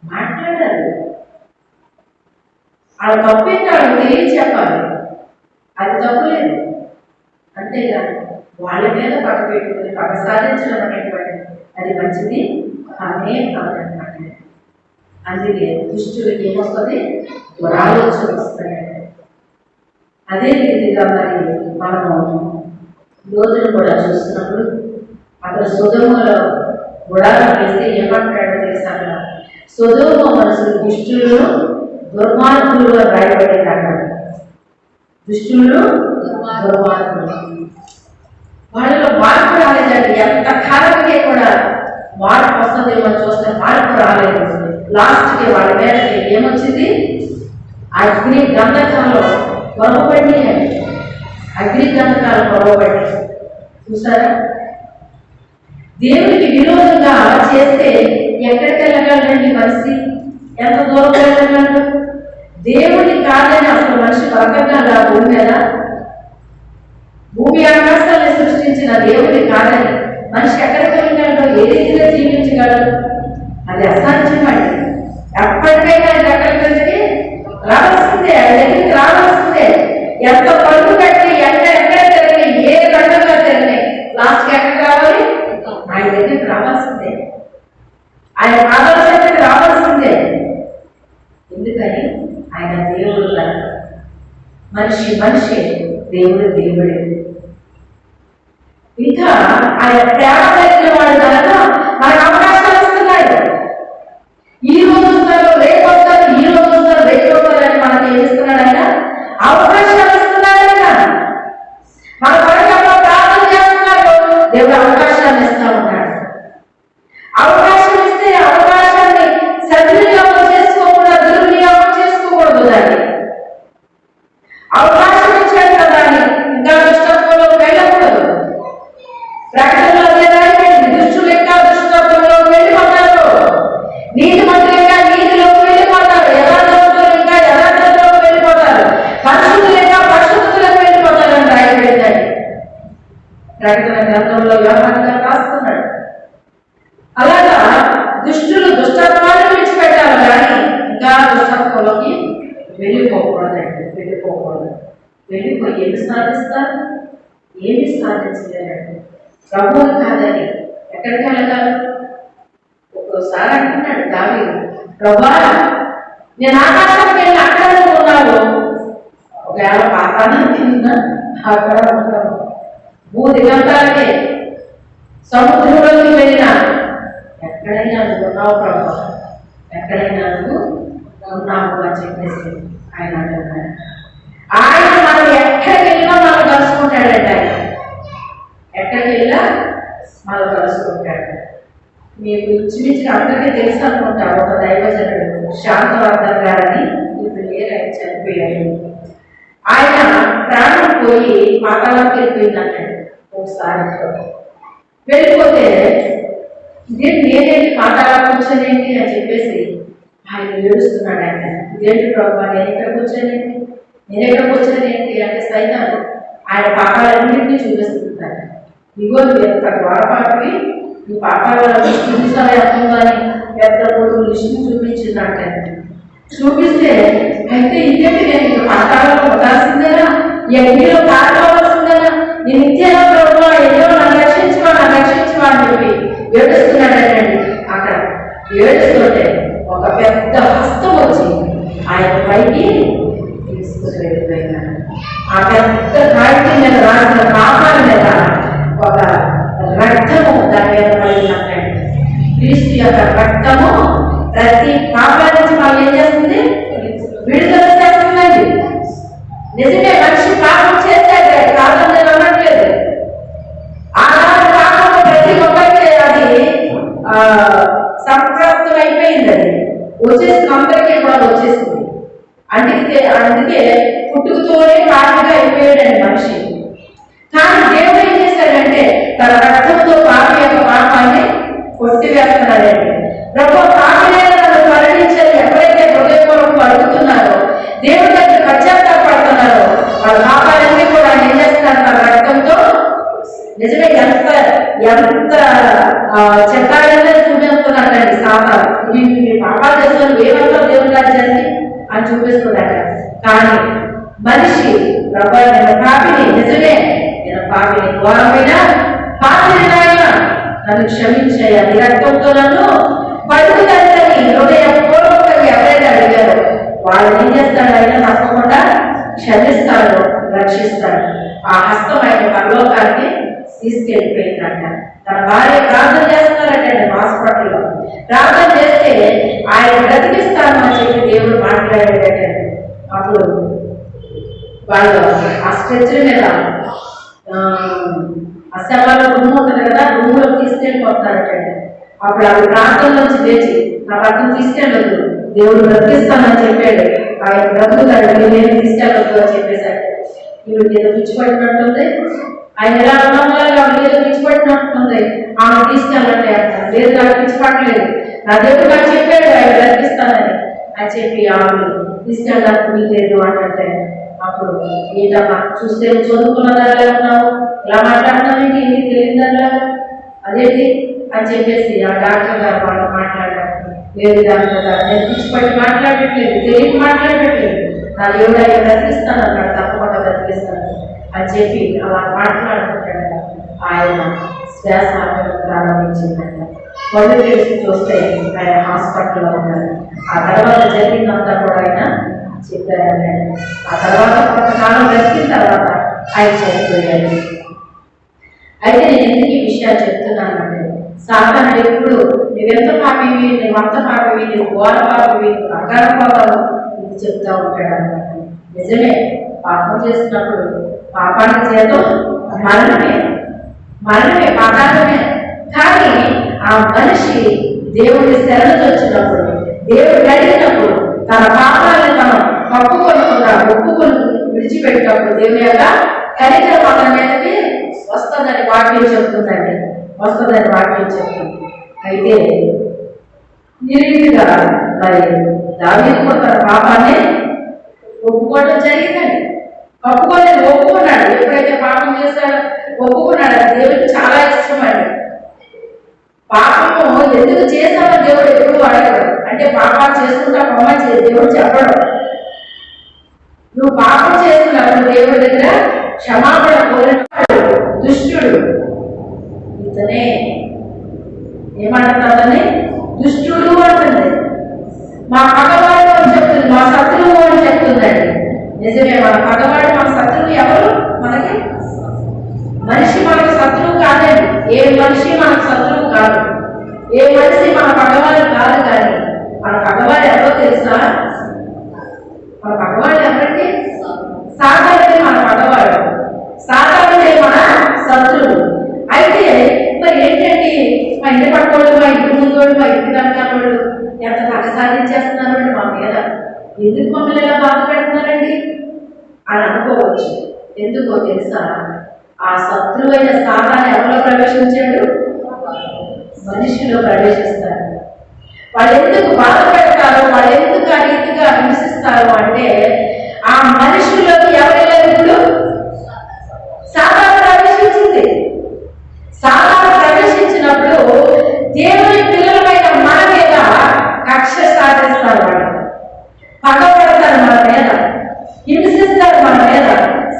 [SPEAKER 1] మాట్లాడాలి. ఆ తప్పు ఏంటో తెలియని చెప్పాలి, అది తప్పు లేదు. అంతేగాని వాళ్ళ మీద పగ పెట్టుకుని పగ సాధించడం అనేటువంటి అది మంచిది కానే కాదనమాట. అందుకే దుష్టులకి ఏమొస్తుంది, దురాలోచన వస్తాయండి. అదే రీతిగా మరి మనము యోధులు కూడా చూస్తున్నప్పుడు అక్కడ సొదొమలో గుడారం వేస్తే ఏమంటాడో తెలుసా, సొదొమ మనుషులు దుష్టులను దుర్మార్గులు అని రాయబడింది. అక్కడ దుష్టులు దుర్మార్గులు, వాళ్ళలో మార్పు రాలేదండి. ఎంత కాలంకే కూడా మార్పు వస్తుంది మనం చూస్తే మార్పు రాలేదు. లాస్ట్కి వాళ్ళ మీద ఏమొచ్చింది, అగ్ని గంధకాలు పొరవబడి, అగ్ని గంధకాలు పొరవబడి. చూసారా, దేవుడికి విరోధంగా చేస్తే ఎక్కడికి వెళ్ళగలండి మనిషి, ఎంత దూరం వెళ్ళగలడు? దేవుడి కాదని అసలు మనిషి బతకగలడా భూమి మీద? భూమి ఆకాశాన్ని సృష్టించిన దేవుడి కాదని మనిషి ఎక్కడికి వెళ్ళగలడు, ఏ రీతిగా జీవించగలడు? అది అసాధ్యమండి. ఎప్పటికైనా ఎక్కడికి రావాల్సిందే, ఆయన దగ్గరికి రావాల్సిందే. ఎంత పనులు కట్టి ఎక్కడ తిరగని, ఏ రంగంగా తిరగని, లాస్ట్కి ఎక్కడికి రావాలి, ఆయన దగ్గరికి రావాల్సిందే, ఆయన పాదాలకి రావాల్సిందే. ఎందుకని ఆయన దేవుడు కనుక. మనిషి దేవుడు దేవుడే. ఇంకా ఆయన ప్రేమ కలిగిన వాడు కనుక మనకు అవకాశాలు ఇస్తున్నాడు. ఈ రోజు వస్తారు, రేపు వస్తారు, ఈ రోజు వస్తారు, రేపు వస్తారు అని మనకి ఏం ఇస్తున్నాడు ఆయన? అవకాశాలు ఇస్తున్నాడు ఆయన. మన కొరకు ప్రార్థన చేస్తున్నాడు, దేవుడు అవకాశాన్ని ఇస్తా ఉన్నాడు. అవకాశం ఇస్తే అవకాశాన్ని సద్వినియోగం చేసుకోకుండా దుర్వినియోగం చేసుకోకూడదు. దాన్ని అవకాశం ఇచ్చాడు కదా అని ఇంకా దుష్టత్వంలో వెళ్ళకూడదు. ప్రకటనలో దుష్టులు ఇంకా దుష్టత్వంలో వెళ్ళిపోతారు, నీతిమంతులు ఇంకా నీతిలోకి వెళ్ళిపోతారు, యథార్థవంతులు ఇంకా యథార్థంలోకి వెళ్ళిపోతారు, పరిశుద్ధులు ఇంకా పరిశుద్ధులకు వెళ్ళిపోతారు అని రాయబడిందండి. ప్రకటన గ్రంథంలో వ్యవహారంగా రాస్తున్నాడు. అలాగా దుష్టులు దుష్టత్వాన్ని విడిచిపెట్టాలి కానీ ఇంకా దుష్టత్వంలోకి వెళ్ళిపోకూడదండి. వెళ్ళిపోయి ఏమి సాధిస్తారు? ఏమి సాధించలేరండి. ప్రభువుని కాదని ఎక్కడికి వెళ్ళగలరు? ఒక్కోసారి అంటున్నాడు దావీదు, ప్రభువా నేను ఆకాశానికి వెళ్ళి అక్కడ ఉన్నాను, ఒకవేళ పాతాళానికి కింద అక్కడ ఉంటాను, భూదిగంతాలకే సముద్రంలోకి వెళ్ళినా ఎక్కడైనా నువ్వు ఉన్నావు ప్రభు, ఎక్కడైనా నువ్వు ఉన్నావు అని చెప్పేసి ఆయన అంటున్నాడు. ఆయన మనం ఎక్కడికి వెళ్ళినా మనం ఇంచుమించుగా అందరికీ తెలుసు అనుకుంటా, ఒక దైవజనుడు శాంతవర్ధన్ గారని, ఇప్పుడు లేరు, ఆయన చనిపోయారు. ఆయన ప్రాణం పోయి పాతాళానికి వెళ్ళిపోయిందంటే ఒకసారి వెళ్ళిపోతే ఇదేంటి నేనేంటి పాతాళానికి వచ్చానేంటి అని చెప్పేసి ఆయన ఏడుస్తున్నాడు. ఆయన ఇదేంటి ప్రభావ, నేను ఎక్కడికి వచ్చానేంటి, నేను ఎక్కడికి వచ్చానేంటి అంటే సైతాను ఆయన పాపాలన్నింటినీ చూపిస్తున్నాడు. ఇగో ఎంత గొడవపాటివి, ఈ పాపాల చూపిస్తానే అర్థంగాని పెద్ద కొడుకు లిస్టుని చూపించిందంటే చూపిస్తే, అయితే ఇదేంటి నేను ఇంకా పాతాళంలో ఉండాల్సిందేనా, ఈ అగ్నిలో కాకపోవాల్సిందేనా, నేను నిత్యంగా ప్రభు ఏదో నన్ను రక్షించవా అని చెప్పి ఏడుస్తున్నాడండి. అక్కడ ఏడుస్తుంటే ఒక పెద్ద హస్తం వచ్చి ఆయన పైకి తీసుకుని వెళ్ళిపోయినాడు. ఆ పెద్ద కాగితం మీద రాసిన పాపాల మీద ఒక రక్తము దాని మీద పడిందంటే, క్రీస్తు యొక్క రక్తము ప్రతి పాపాల నుంచి మనం ఏం చేస్తుంది, విడుదల చేస్తుందండి. నిజమే, మనిషి పాపం చేస్తే కాదని నేను అనట్లేదు. ఆనాడు పాపం ప్రతి ఒక్కరికి అది సంప్రాప్తం అయిపోయింది, అది వచ్చేసింది, అందరికీ కూడా వచ్చేసింది. అందుకే పుట్టుకతోనే పాపిగా అయిపోయాడండి మనిషి. కానీ దేవుడు ఏం చేశాడంటే తన రక్తంతో పాపి యొక్క పాపాన్ని కొట్టివేస్తున్నాడండి. ప్రభు పాపలైన నన్ను మరణించాలి ఎవరైతే హృదయపూర్వకం అడుగుతున్నారో, దేవుడి దగ్గర పశ్చాత్తాపడుతున్నారో, వాళ్ళ పాపాలన్నీ కూడా ఏం చేస్తున్నారు, తన రక్తంతో నిజమే ఎంత ఎంత చెత్తాడనే చూపిస్తున్నాడండి. సాతాను మీ పాపాలు చేస్తున్నారు, ఏమంటారు దేవుడి రాజ్యాన్ని అని చూపిస్తున్నాడు. కానీ మనిషి ప్రభు నేను పాపిని, నిజమే నేను పాపిని, ఘోరమైన పాపిని, నాయన నన్ను క్షమించాయా, నీ రక్తంతో నన్ను పడుతుందని హృదయపూర్వకంగా ఎవరైతే అడిగారో వాళ్ళు ఏం చేస్తాడు, ఆయన తప్పకుండా క్షమిస్తాడు, రక్షిస్తాడు. ఆ హస్తం ఆయన పరలోకానికి తీసుకెళ్ళిపోయిందంట. తన భార్య ప్రార్థన చేస్తున్నారంటే హాస్పిటల్లో ప్రార్థన చేస్తే ఆయన బ్రతికిస్తాను అని చెప్పి దేవుడు మాట్లాడాడట. అప్పుడు వాళ్ళు ఆ స్ట్రెచర్ మీద ఆ శవాల రూమ్ ఉంటుంది కదా, రూమ్ లో తీసుకెళ్ళిపోతారట. అప్పుడు ఆవిడ ప్రాంతం నుంచి లేచి నా భర్తను తీసుకెళ్ళదు, దేవుడు బ్రతికిస్తానని చెప్పాడు, ఆయన బ్రతుకుతాడు, నేను తీసుకెళ్ళదు అని చెప్పేశాడు. ఈవిడికి ఏదో పిచ్చిపట్టినట్టుంది, ఆయన ఎలా ఉన్నామో ఏదో పిచ్చిపట్టినట్టుంది, ఆమె తీసుకెళ్ళండి అంటారు. లేదు, నాకు పిచ్చిపట్టలేదు, నా దేవుడు నాకు చెప్పాడు ఆయన బ్రతికిస్తానని అని చెప్పి ఆమె తీసుకెళ్ళడానికి వీల్లేదు అంటే, అప్పుడు ఏంటమ్మా చూస్తే చదువుకున్న దానిలో ఉన్నావు, ఇలా మాట్లాడుతున్నావు, ఏంటి ఏమి తెలియదు అదేంటి అని చెప్పేసి ఆ డాక్టర్ గారు వాళ్ళు మాట్లాడారు. లేదు డాక్టర్ గారు, నేను పిచ్చిపట్టి మాట్లాడట్లేదు, తెలియక మాట్లాడట్లేదు, నా దేవుడు ఆయన బ్రతికిస్తాను అన్నాడు, తప్పకుండా బ్రతికిస్తాను అని చెప్పి అలా మాట్లాడుతుంటాడు. ఆయన శ్వాస ప్రారంభించిందంట. కళ్ళు తెరిచి చూస్తే ఆయన హాస్పిటల్లో ఉన్నారు. ఆ తర్వాత జరిగిందంతా కూడా ఆయన చెప్పారంటే, ఆ తర్వాత కొంతకాలం బ్రతికిన తర్వాత ఆయన చనిపోయాడు. అయితే నేను ఎందుకు ఈ విషయాలు చెప్తున్నానంటే, సాతానుడు ఎప్పుడు నువ్వెంత పాపివి, నువ్వంత పాపివి, నువ్వు ఘోర పాపివి, నువ్వు అగార పాపాలు ఇది చెప్తా ఉంటాడు అన్నమాట. నిజమే, పాపం చేసినప్పుడు పాపానికి చేతం మరణమే పాతాళమే. కానీ ఆ మనిషి దేవుడి శరణు వచ్చినప్పుడు, దేవుడు అడిగినప్పుడు తన పాపాలను మనం ఒప్పుకొని విడిచిపెట్టినప్పుడు దేవుని యొక్క కనికరం మన మీదకి వస్తుందని వాక్యం చెప్తుందండి, వస్తుందని వాక్యం చెప్తుంది. అయితే ఈ రీతిగా మరి దావీదు కూడా తన పాపాన్ని ఒప్పుకోవడం జరిగిందండి. ఒప్పుకున్నాడు. ఎప్పుడైతే పాపం చేశాడో ఒప్పుకున్నాడు. అది దేవుడికి చాలా ఇష్టం అండి. పాపము ఎందుకు చేశామో దేవుడు ఎప్పుడు అడగడు. అంటే పాపాలు చేసుకుంటా పొమ్మని దేవుడు చెప్పడు. నువ్వు పాపం చేస్తున్నప్పుడు దేవుడి దగ్గర క్షమాపణ కోరినాడు దుష్టుడు. ఇతనే ఏమంటారని దుష్టుడు అంటుంది. మా పగవాడు అని చెప్తుంది, మా శత్రువు అని చెప్తుందండి. నిజమే, మన పగవాడు మన శత్రువు ఎవరు? మనకి మనిషి మనకు శత్రువు కాదండి. ఏ మనిషి మనకు శత్రువు కాదు, ఏ మనిషి మన పగవాడు కాదు. కానీ మన పగవాడు ఎవరో తెలుసా? మన పగవాడు ఎవరంటే సాతానుడే మన పగవాడు, సాతానుడే మన శత్రువు. అయితే మరి ఏంటంటే మా ఇంటి పక్కవాడు, మా ఇంటి ముందు, మా అని అనుకోవచ్చు. ఎందుకో తెలుసా? ఆ శత్రువైన సాతాను ఎవరిలో ప్రవేశించాడు? మనిషిలో ప్రవేశిస్తాడు. వాళ్ళు ఎందుకు బాధ పెడతారో, వాళ్ళు ఎందుకు ఆ రీతిగా హింసిస్తారు అంటే ఆ మనుషుల్లోకి ఎవరైనా ఇప్పుడు సాతాను ప్రవేశించింది. సాతాను ప్రవేశించినప్పుడు దేవుని పిల్లలమైన మన మీద కక్ష సాధిస్తారు, వాళ్ళు పగబడతారు మన మీద, హింసిస్తారు మన మీద.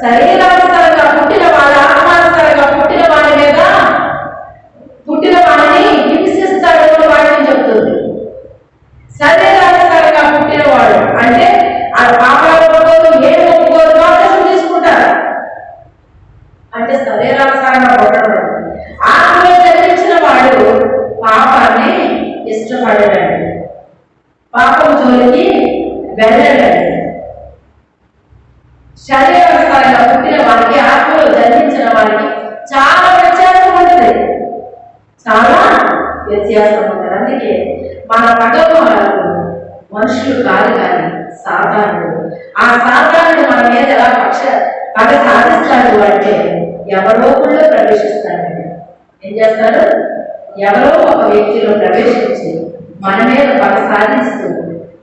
[SPEAKER 1] శరీరానుసారంగా పుట్టిన వాళ్ళ, ఆత్మానుసారంగా పుట్టిన వాడి మీద పుట్టిన వాడిని హింసిస్తాడు అని వాటిని చెప్తుంది. శరీరానుసారంగా పుట్టిన వాడు అంటే ఆ పాపాలు ఒప్పుకోరు, ఏం ఒప్పుకోరు, బాప్తిసం తీసుకుంటారు. అంటే శరీరానుసారంగా పుట్టడం. ఆత్మలో జన్మించిన వాడు పాపాన్ని ఇష్టపడలేడు, పాపం జోలికి వెళ్ళలేడు. శరీరానుసారంగా పుట్టిన వారికి, ఆత్మలో జన్మించిన వారికి చాలా వ్యత్యాసం ఉంటుంది, చాలా వ్యత్యాసం ఉంటుంది. అందుకే మన పగలు మనుషులు కాదు కానీ సాతానుడు. ఆ సాతానుడు మన మీద ఎలా పగ సాధిస్తాడు అంటే ఎవరో కూడా ప్రవేశిస్తాడు. ఏం చేస్తాడు? ఎవరో ఒక వ్యక్తిలో ప్రవేశించి మన మీద పగ సాధిస్తూ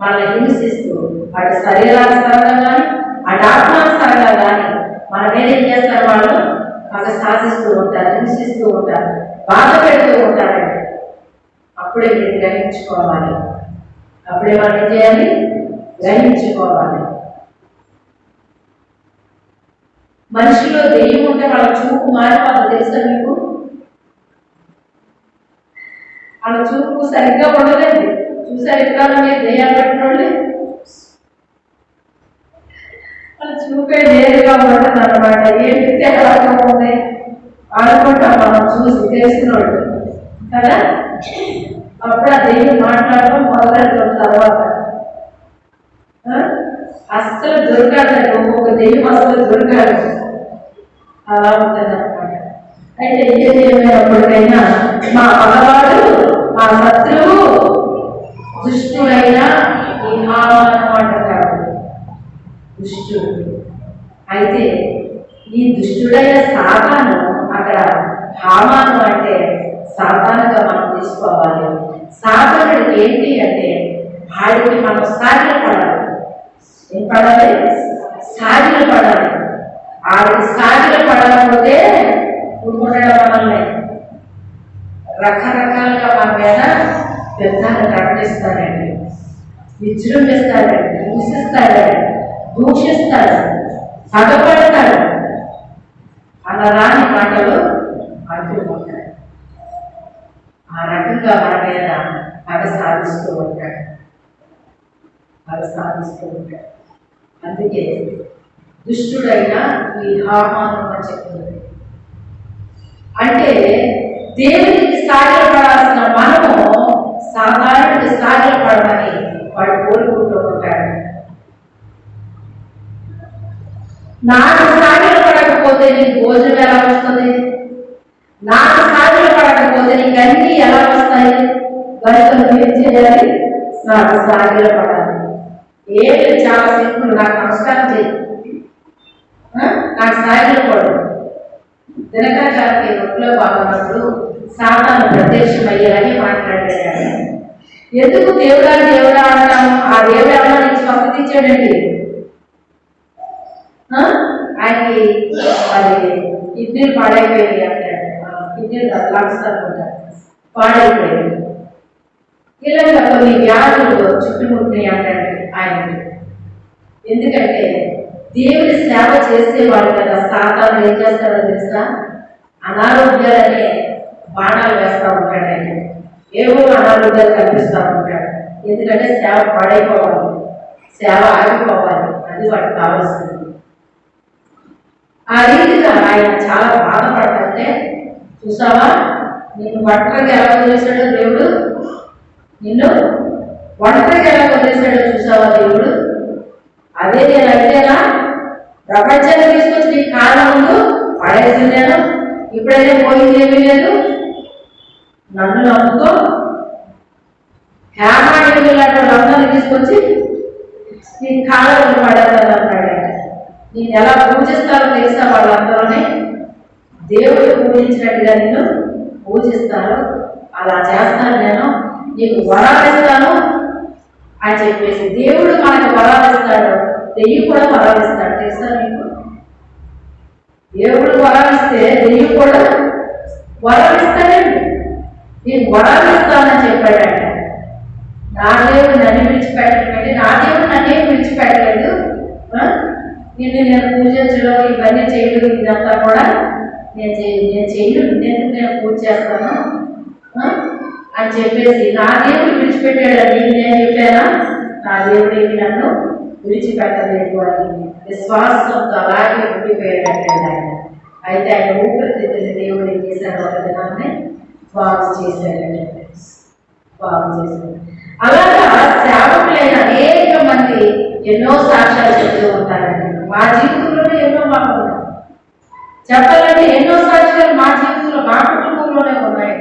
[SPEAKER 1] మనల్ని హింసిస్తూ, అటు శరీరానుసారంగా కానీ అటు ఆత్మానుసారంగా కానీ మన మీద ఏం చేస్తారు? వాళ్ళు పగ సాధిస్తూ ఉంటారు, హింసిస్తూ ఉంటారు, బాధ పెడుతూ ఉంటారండి. అప్పుడే మీరు గ్రహించుకోవాలి. అప్పుడే మనం ఏం చేయాలి? గ్రహించుకోవాలి. మనిషిలో దెయ్యం ఉంటే వాళ్ళ చూపు మారిపోతుంది. తెలుసా మీకు? వాళ్ళ చూపు సరిగ్గా ఉండదండి. చూసారు ఎప్పుడన్నా మీరు దెయ్యాలు పెట్టినోళ్ళు? వాళ్ళ చూపే నేరుగా ఉంటుంది అనమాట. ఏంటి తేడాగా ఉంది అనుకుంటాం మనం చూసి తెలిసినోళ్ళు కదా. అప్పుడు ఆ దెయ్యం మాట్లాడడం మొదలెడుతుంది. తర్వాత అస్సలు దొరకాడండి, ఒక్కొక్క దెయ్యం అస్సలు దొరకాడు. అలా ఉంటుంది అనమాట. అయితే ఏది ఏమైనప్పటికైనా మా పగవాడు, మా శత్రువు, దుష్టుడైన ఈ హామాను అంటారు. దుష్టుడు. అయితే ఈ దుష్టుడైన సాతాను అక్కడ హామాను అంటే సాతానుగా మనం తీసుకోవాలి. సాతానుడికి ఏంటి అంటే వాడికి మనం సాగిల పడాలి. ఏం పడాలి? సాగిల పడాలి. ఆడికి సాగిల పడకపోతే ఉండడం మనల్ని రకరకాలుగా మన మీద పెద్దలు ప్రకటిస్తాడండి, విజృంభిస్తాడండి, హింసిస్తాడండి, దూషిస్తాడు, పగపడతాడు, అలా రాని మాటలు అంటుకుంటాడు. ఆ రకంగా మన మీద పగ సాధిస్తూ ఉంటాడు, పగ సాధిస్తూ ఉంటాడు. అందుకే దుష్టుడైన ఈ హామాను అని చెప్తుంది. అంటే దేవునికి సాగిలపడాల్సిన మనము సాధారణకి సాగిలపడమని వాడు కోరుకుంటూ ఉంటాడు. నాకు సాగిల పడకపోతే నీకు భోజనం ఎలా వస్తుంది? నాకు సాగిల పడకపోతే నీకు అన్నీ ఎలా వస్తాయి? గనుక ఏం చేయాలి? నాకు సాగిల పడాలి. ఏంటి? చాలా సింపుల్. నాకు నమస్కారం చేయి, నాకు సాగిల పడు. దినకర గారికి ఒట్లో బాగున్నప్పుడు సాతాను ప్రత్యక్షమయ్యారని మాట్లాడాడు. ఎందుకు దేవుడా దేవుడా అంటాము? ఆ దేవుడు ఏమన్నా నీకు స్వస్థత ఇచ్చాడండి? ఆయనకి మరి కిడ్నీలు పాడైపోయింది అంటాడు. కిడ్నీలు లంగ్స్ అనుకుంటారు, పాడైపోయింది. ఇలాగ కొన్ని వ్యాధులు చుట్టుముట్టినాయి అంటాడు ఆయనకి. ఎందుకంటే దేవుని సేవ చేసేవాడు కదా. సాతాను ఏం చేస్తాడో తెలుసా? అనారోగ్యాలనే బాణాలు వేస్తూ ఉంటాడు. ఆయన ఏవో అనారోగ్యాలు కల్పిస్తూ ఉంటాడు. ఎందుకంటే సేవ పాడైపోవాలి, సేవ ఆగిపోవాలి, అది వాడికి కావాల్సింది. ఆ రీతిగా ఆయన చాలా బాధపడతాంటే చూసావా, నిన్ను ఒంటరిగా ఎలా వదిలేశాడో దేవుడు, నిన్ను ఒంటరిగా ఎలా వదిలేశాడో చూసావా దేవుడు. అదే నేను అంటేనా ప్రపంచాన్ని తీసుకొచ్చి నీ కాళ్ళ ముందు పడేసిందేను. ఇప్పుడైతే పోయింది ఏమీ లేదు, నన్ను నమ్ముకో. హేమాడికి వెళ్ళాడు, రంగాన్ని తీసుకొచ్చి నీ కాళ్ళ ముందు పడేస్తాను అన్నాడు. నేను ఎలా పూజిస్తారో తెలుసా? వాళ్ళందరూనే దేవుడు పూజించినట్టుగా నేను పూజిస్తాను, అలా చేస్తాను, నేను నీకు వరాలిస్తాను అని చెప్పేసి. దేవుడు మనకు వరాలిస్తాడు, దెయ్యం కూడా వరాలిస్తాడు తెలుసా మీకు? దేవుడు వరాలిస్తే దెయ్యం కూడా వరాలిస్తాడండి. నేను వరాలిస్తానని చెప్పాడంట. నా దేవుడు నన్ను విడిచిపెట్టడం, నా దేవుడు నన్నేం విడిచిపెట్టలేదు, నేను పూజించడం ఇవన్నీ చేయడం ఇదంతా కూడా నేను చేయను, నేను పూజ చేస్తాను అని చెప్పేసి నా దేవుడు విడిచిపెట్టాడని నేను చెప్పానా? నా దేవుడు నన్ను విడిచిపెట్టలేదు అని విశ్వాసంతో అలాగే ఉండిపోయాడంటే ఆయన. అయితే ఆయన ఊపిరితిత్తుని దేవుడు ఏం చేశాడు? ఒక దినాన్ని బాగు చేశాడండి, బాగు చేశాడు. అలాగా సేవకులైన అనేక మంది ఎన్నో సాక్ష్యాలు చెప్తూ ఉంటారండి. మా జీవితంలోనే ఎన్నో మాకు ఉన్నాయి, చెప్పాలంటే ఎన్నో సాక్ష్యాలు మా జీవితంలో, మా కుటుంబంలోనే ఉన్నాయి,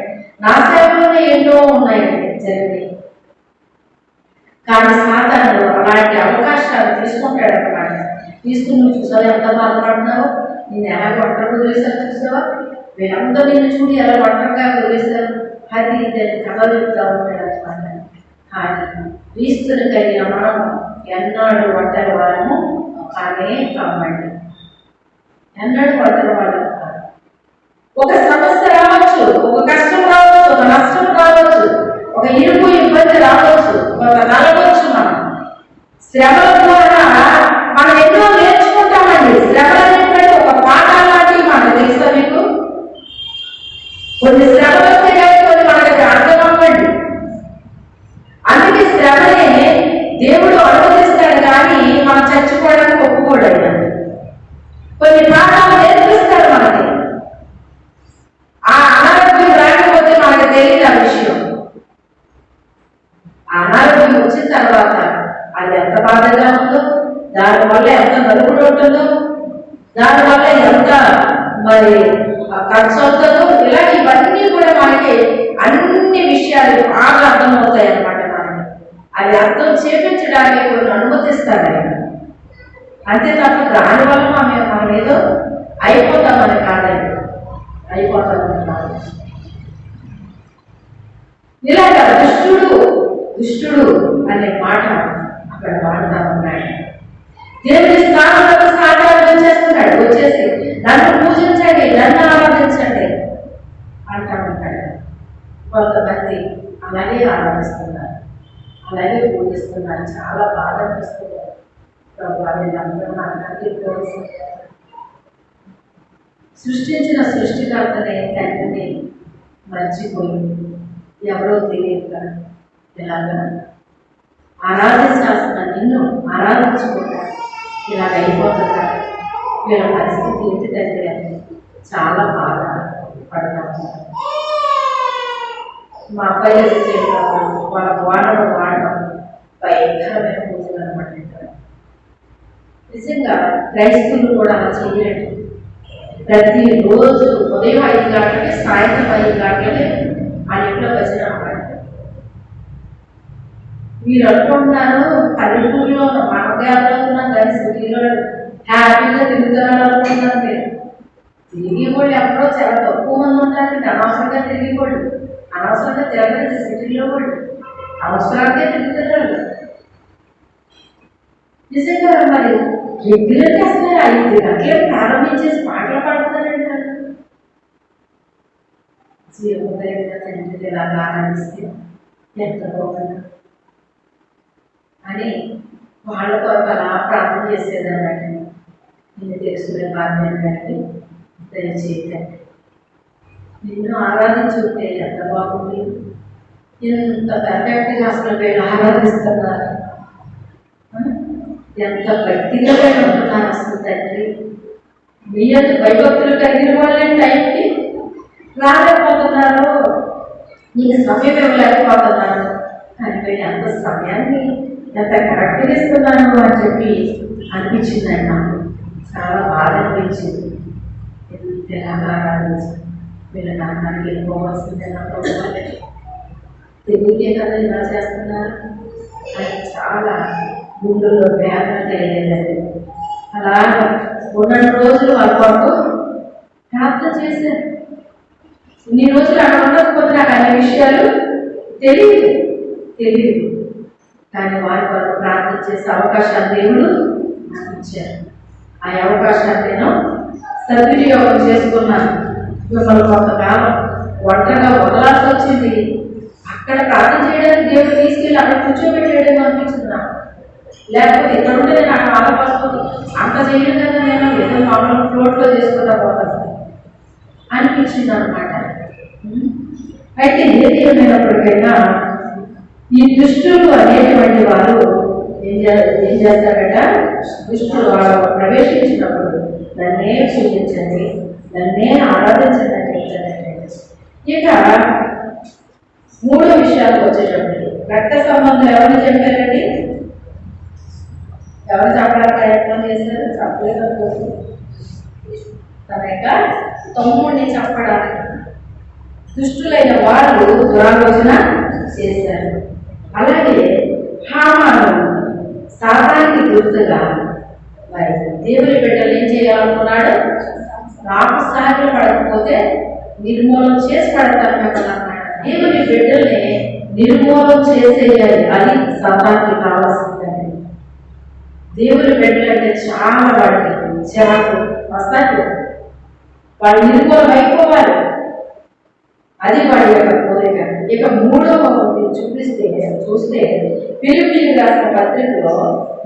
[SPEAKER 1] నా సేవలోనే ఎన్నో ఉన్నాయండి జరిగి. కానీ సాతానుడు అలాంటి అవకాశాలు తీసుకుంటాడు అన్నమాట. తీసుకుని చూసావా ఎంత బాధపడుతున్నావో, నేను ఎలా ఒంటరి వదిలేశారు చూసావా, వీళ్ళందరూ నిన్ను చూడి ఎలా ఒంటరిగా వదిలేశారు, అది ఇది కథ చెప్తా ఉంటాడు అనమాట. కానీ క్రీస్తుని కలిగిన మనం ఎన్నాడు ఒంటరి వాళ్ళము కానే కావండి, ఎన్నాడు ఒంటరి వాళ్ళు. ఒక సమస్య రావచ్చు, ఒక కష్టం రావచ్చు, ఒక నష్టం రావచ్చు, ఒక ఇరుకు ఇబ్బంది రావచ్చు, ఒక నలవచ్చు. మనం శ్రమల ద్వారా మనం ఎన్నో నేర్చుకుంటామండి. శ్రమలు అనేటువంటి ఒక పాఠాలు లాంటివి మనకు తెలుసా మీకు? కొన్ని శ్రమలు వస్తే కానీ కొన్ని మనకి అర్థం అవ్వండి. అందుకే శ్రమనే దేవుడు అనుమతిస్తాడు, కానీ మనం చచ్చిపోవడానికి ఒప్పుకోడు. కొన్ని పాఠాలు నేర్పిస్తాడు మనకి. ఆ అనారోగ్యం రాకపోతే మనకు తెలియదు ఆ విషయం. అనారోగ్యం వచ్చిన తర్వాత అది ఎంత బాధగా ఉందో, దానివల్ల ఎంత నలుగుడు ఉంటుందో, దానివల్ల ఎంత మరి ఖర్చు అవుతుందో, ఇలా ఇవన్నీ కూడా మనకి అన్ని విషయాలు బాగా అర్థమవుతాయి అన్నమాట. మనకి అది అర్థం చేపించడానికి కొన్ని అనుమతిస్తాడు ఆయన. అంతే తప్ప దానివల్ల మనం ఏదో అయిపోతామని కాదండి, అయిపోతామని కాదు. ఇలాగ దుష్టుడు అనే మాట అక్కడ వాడుతూ ఉన్నాడు. దేవుడి స్థానంలో సాధారణ వచ్చేసి నన్ను పూజించండి, నన్ను ఆరాధించండి అంటా ఉంటాడు. కొంతమంది అలాగే ఆరాధిస్తున్నారు, అలాగే పూజిస్తున్నారు. చాలా బాధ అనిపిస్తుంది. వాళ్ళందరూ మనకి సృష్టించిన సృష్టికర్తనే తండ్రిని మర్చిపోయి ఎవరో తెలియక ఇలాగా ఆరాధించాల్సిన నిన్ను ఆరాధించుకుంటా ఇలాగ అయిపోతుందా? వీళ్ళ పరిస్థితి ఏంటి దగ్గర చాలా బాధ పడతాము. మా అబ్బాయి వాళ్ళ వాడడం భయంకరమైన పూజలు అనమాట. నిజంగా క్రైస్తవులు కూడా అలా చేయలేదు. ప్రతిరోజు ఉదయం 5 గంటలకి సాయంత్రం 5 గంటలకి ఆ ఇంట్లో భజన అన్నమాట. మీరు అనుకుంటున్నారు పల్లెటూరులో మనగారిలో ఉన్నాం కానీ సిటీలో హ్యాపీగా తిరుగుతారని అనుకుంటున్నారు. మీరు తిరిగి వాళ్ళు ఎప్పుడో చాలా తక్కువ మంది ఉంటారండి. అనవసరంగా తిరిగి వాళ్ళు, అనవసరంగా తిరగలేదు. సిటీలో వాళ్ళు అవసరానికే తిరుగుతున్నారు. నిజంగా మరి రెగ్యులర్గా అసలు 5 గంటలకు ప్రారంభించేసి పాటలు పాడుతున్నారండి. జీవోదయంగా తండ్రి ఇలాగా ఆనందిస్తే ఎంత బాగుంది అని వాళ్ళ కొరకు అలా ప్రార్థన చేసేదన్నట్టు. నేను తెలుసుకునే భాగ్యాన్ని బట్టి దయచేయండి. నిన్ను ఆరాధించుకుంటే ఎంత బాగుంది, ఎంత పర్ఫెక్ట్గా అసలు వీళ్ళు ఆరాధిస్తున్నారు, ఎంత భక్తిగా ఉంటున్నారు అసలు తండ్రి. మీ యొక్క భయభక్తులు కలిగిన వాళ్ళే టైంకి రాలేకపోతున్నారు, నీకు సమయం ఇవ్వలేకపోతున్నారు అని వీళ్ళు ఎంత సమయాన్ని ఎంత కరెక్ట్గా ఇస్తున్నాను అని చెప్పి అనిపించిందండి. నాకు చాలా బాధ అనిపించింది. ఎలాగా ఆరాధించి వీళ్ళ నాన్నకి వెళ్ళిపోవాల్సిందే నాకు తెలియకే కదా ఇలా చేస్తున్నారు అని చాలా గుండెల్లో వేదన కలిగేదండి. అలా ఉన్న రోజులు వాళ్ళ కొరకు ప్రార్థన చేశారు. ఇన్ని రోజులు అక్కడ ఉండకపోతే నాకు అన్ని విషయాలు తెలియదు. కానీ వారి కొరకు ప్రార్థన చేసే అవకాశాలు దేవుడు నాకు ఇచ్చారు. ఆ అవకాశాన్ని నేను సద్వినియోగం చేసుకున్నాను. మిమ్మల్ని కొంతకాలం ఒంటరిగా వదలాల్సి వచ్చింది. అక్కడ ప్రార్థన చేయడానికి దేవుడు తీసుకెళ్ళి అక్కడ కూర్చోబెట్టేయడం అనిపించింది నాకు. లేకపోతే ఇక్కడ ఉంటే నాకు ఆలోచిస్తుంది, అంత చేయడం కదా నేను ఏదో మామూలు ఫ్లోట్లో చేసుకుంటా పోతాను అనిపించింది అనమాట. అయితే ఏది ఏమైనప్పటికైనా ఈ దుష్టులు అనేటువంటి వారు ఏం చేస్తారట, దుష్టులు వాళ్ళు ప్రవేశించినప్పుడు నన్నే పూజించండి, నన్నే ఆరాధించండి అని చెప్తారంటే. ఇక మూడో విషయాలకు వచ్చేటప్పుడు రక్త సంబంధం ఎవరిని చెప్పారండి? ఎవరు చెప్పడానికి ప్రయత్నం చేశారు? చెప్పలేదు. తన యొక్క తమ్ముడిని చెప్పడానికి దుష్టులైన వాళ్ళు దురాలోచన చేశారు. అలాగే హామాను సాతానికి గుర్తుగా మరి దేవుని బిడ్డలు ఏం చేయాలనుకున్నాడు? నాకు సాగిలు పడకపోతే నిర్మూలన చేసి పడతాను అన్నమాట. దేవుని బిడ్డల్ని నిర్మూలన చేసేయాలి, అది సాతానికి కావాల్సిందండి. దేవుని బిడ్డలు అంటే చాలా వాడికి చిరాకు వస్తాయి, వాళ్ళు నిర్మూలన అయిపోవాలి, అది వాడి యొక్క కోరిక. ఇక మూడవ చూస్తే ఫిలిప్పీయులకు రాసిన పత్రికలో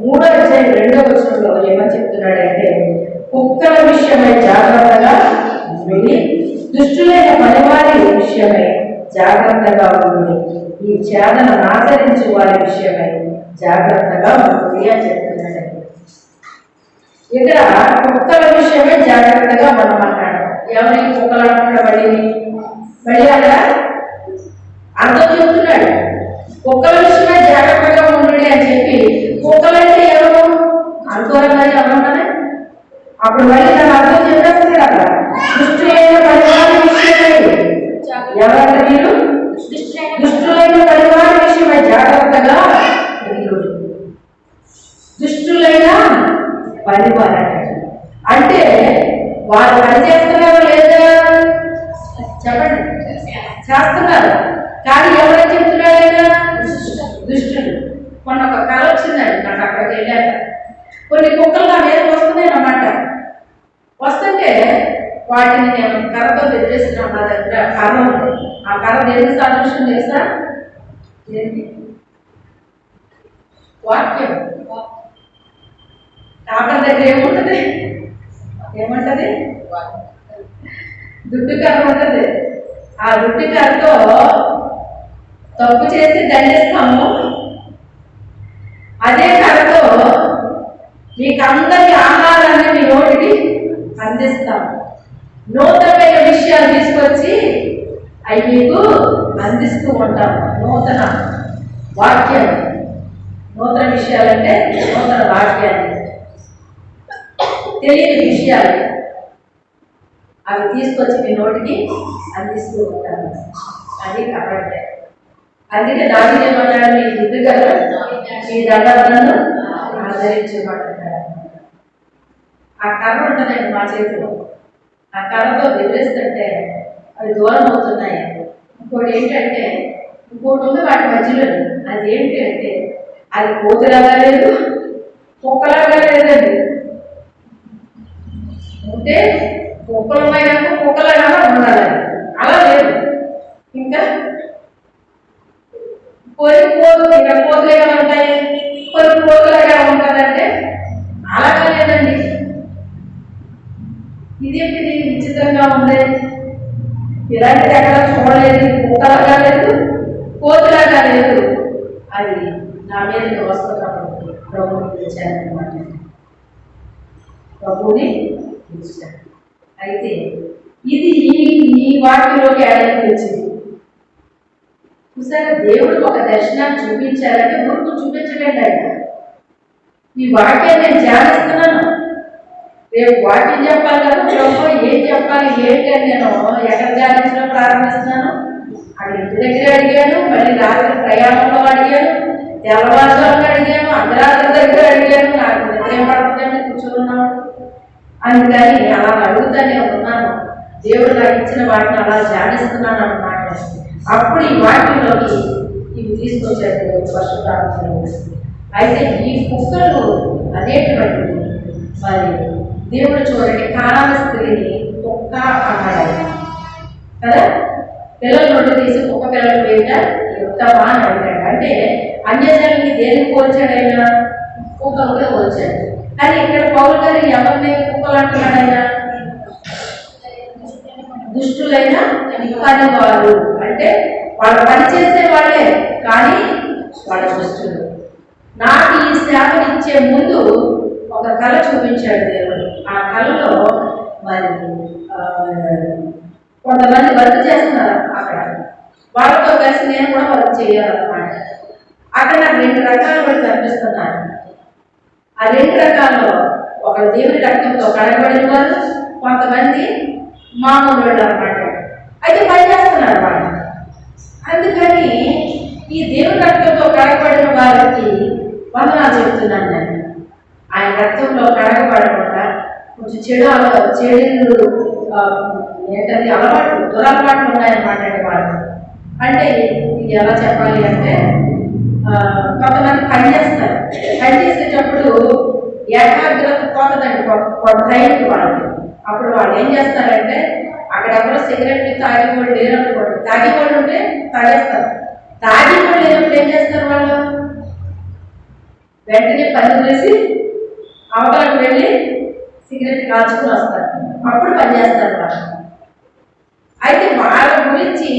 [SPEAKER 1] 3వ అధ్యాయం 2వ వచనంలో ఏమని చెప్తున్నాడంటే, కుక్కల విషయమై జాగ్రత్తగా ఉండి, దుష్టులైన పనివారి విషయమై జాగ్రత్తగా ఉండి, ఈ చేదను ఆచరించే వారి విషయమై జాగ్రత్తగా ఉంది అని చెప్తున్నాడండి. ఇక్కడ కుక్కల విషయమే జాగ్రత్తగా మనమన్నాడు. ఎవరికి కుక్కలు అంటున్నాడు? మళ్ళీ అక్కడ అర్థం చెప్తున్నాడు. కుక్కల విషయమే జాగ్రత్తగా ఉండండి అని చెప్పి, కుక్కలంటే ఎవరు అనుకోరంగా ఎవరున్నానే అప్పుడు మళ్ళీ తను అర్థం చెప్పేస్తున్నాడు. అక్కడ దుష్టులైన పరివారి విషయమై ఎవరంటే మీరు దుష్టులైన పరివారి విషయమై జాగ్రత్తగా, దుష్టులైన పరివారం అంటే వారు పని చేస్తున్నారో లేదా చెప్పండి? చేస్తున్నారు. కానీ ఎవరైనా చెప్తున్నారైనా దుష్టుడు. మొన్న ఒక కళ వచ్చిందండి నాకు, అక్కడికి వెళ్ళాక కొన్ని కుక్కలు నా మీద వస్తున్నాయి అన్నమాట. వస్తుంటే వాటిని నేను కర్రతో బెదిరిస్తున్నాను. నా దగ్గర కర్ర ఉంది. ఆ కర్ర దేనికి సాదృశ్యం చేస్తా? దేనికి? వాక్యం. కాపర్ దగ్గర ఏముంటది? దుడ్డు కర్ర ఉంటుంది. ఆ దుడ్డు కర్రతో తప్పు చేసి దండిస్తాము. అదే కర్రతో మీకందరి ఆహారాన్ని మీ నోటికి అందిస్తాము. నూతనమైన విషయాలు తీసుకొచ్చి అవి మీకు అందిస్తూ ఉంటాము. నూతన వాక్యం, నూతన విషయాలంటే నూతన వాక్యాన్ని, తెలియని విషయాలు అవి తీసుకొచ్చి మీ నోటికి అందిస్తూ ఉంటాను. అది కాబట్టి అందుకే దావీదు ఏమన్నాడు? మీ దుడ్డు కదా మీ దండలను ఆదరించబడ్డాడు. ఆ కర్ర ఉంటుందండి మా చేతిలో. ఆ కర్రతో బెదిరిస్తుంటే అవి దూరం అవుతున్నాయి. ఇంకోటి ఏంటంటే, ఇంకోటి ఉంది వాటి మధ్యలో. అది ఏంటి అంటే, అది కోతులాగా లేదు, కుక్కలాగా లేదండి. ఉంటే కుక్కలమైన కుక్కలాగా ఉండాలి, అలా లేదు. ఇంకా కొన్ని కోతులు, ఇంకా కోతులు ఎలా ఉంటాయి, కొన్ని కోతులాగా ఉంటుందంటే అలాగా లేదండి. ఇదేంటిది విచిత్రంగా ఉంది, ఇలాంటిది ఎక్కడ చూడలేదు. కుక్కలాగా లేదు, కోతులాగా లేదు. అది నా మీదకి వస్తున్నప్పుడు ప్రభువుని పిలిచానమాట. ప్రభువుని పిలిచాను. అయితే ఇది ఈ వాక్యంలోకి ఏడాది వచ్చింది. చూసారా, దేవుడు ఒక దర్శనాన్ని చూపించాలంటే ఊరుకు చూపించకండి. ఆయన ఈ వాక్యాన్ని నేను ధ్యానిస్తున్నాను. రేపు వాక్యం చెప్పాలి కదా, ప్రభు ఏం చెప్పాలి ఏంటి అని నేను ఎక్కడ ధ్యానించడం ప్రారంభిస్తున్నాను. అక్కడ ఇంటి దగ్గర అడిగాను, మళ్ళీ రాత్రి ప్రయాణంలో అడిగాను, తెల్లవారుజామున అడిగాను, అర్ధరాత్రి దగ్గర అడిగాను, నాకు నిద్ర ఏం పడుతుందంటే కూర్చున్నాను. అందుకని అలా అడుగుతానే ఉన్నాను. దేవుడు నాకు ఇచ్చిన వాటిని అలా ధ్యానిస్తున్నాను అన్నమాట. అప్పుడు ఈ వాటిలోకి ఇవి తీసుకొచ్చారు పరిశుద్ధాత్మ. అయితే ఈ కుక్కలు అనేటువంటిది మరి దేవుడు చూడండి, కారణ స్త్రీని కుక్క అన్నాడు కదా. పిల్లలు రొట్టె తీసి కుక్క పిల్లలు వేయట యుక్తమా అని అడిగాడు. అంటే అన్యజనుల్ని దేనికి పోల్చాడైనా? కుక్కలుగా పోల్చాడు. కానీ ఇక్కడ పౌలు గారు ఎవరిని కుక్కలు అంటున్నాడు? ఆయన దుష్టులైన పనివారు, అంటే వాళ్ళు పని చేసే వాళ్ళే కానీ వాళ్ళ దుష్టులు. నాకు ఈ సేవలు ఇచ్చే ముందు ఒక కళ చూపించాడు దేవుడు. ఆ కళలో మరి కొంతమంది వర్క్ చేస్తున్నారు అక్కడ, వాళ్ళతో కలిసి నేను కూడా వర్క్ చేయాలన్నమాట. అక్కడ నాకు 2 రకాల వాళ్ళు కనిపిస్తున్నారు. ఆ 2 రకాల్లో ఒకరు దేవుని రక్తంతో కడగబడిన వారు, కొంతమంది మామూలు వాళ్ళు అన్నమాట. అయితే పని చేస్తున్నారు వాళ్ళు. అందుకని ఈ దేవుని రక్తంతో కడగబడిన వారికి వందనాలు చెప్తున్నాను నేను. ఆయన రక్తంలో కడగబడకుండా కొంచెం చెడు ఏంటది అలవాట్లు, దురలవాట్లు ఉన్నాయన్నమాట వాళ్ళు. అంటే ఇది ఎలా చెప్పాలి అంటే, కొంతమంది పని చేస్తారు. పని చేసేటప్పుడు ఏకాగ్రత పోతుందండి కొంత టైంకి వాళ్ళకి. అప్పుడు వాళ్ళు ఏం చేస్తారంటే, అక్కడ ఎవరో సిగరెట్లు తాగేవాళ్ళు లేరు అనుకోండి, తాగేవాళ్ళు ఉంటే తాగేస్తారు. తాగేవాళ్ళు లేనప్పుడు ఏం చేస్తారు వాళ్ళు? వెంటనే పని చేసి అవతలకు వెళ్ళి సిగరెట్ కాల్చుకుని వస్తారు. అప్పుడు పని చేస్తారు వాళ్ళు. అయితే వాళ్ళ గురించి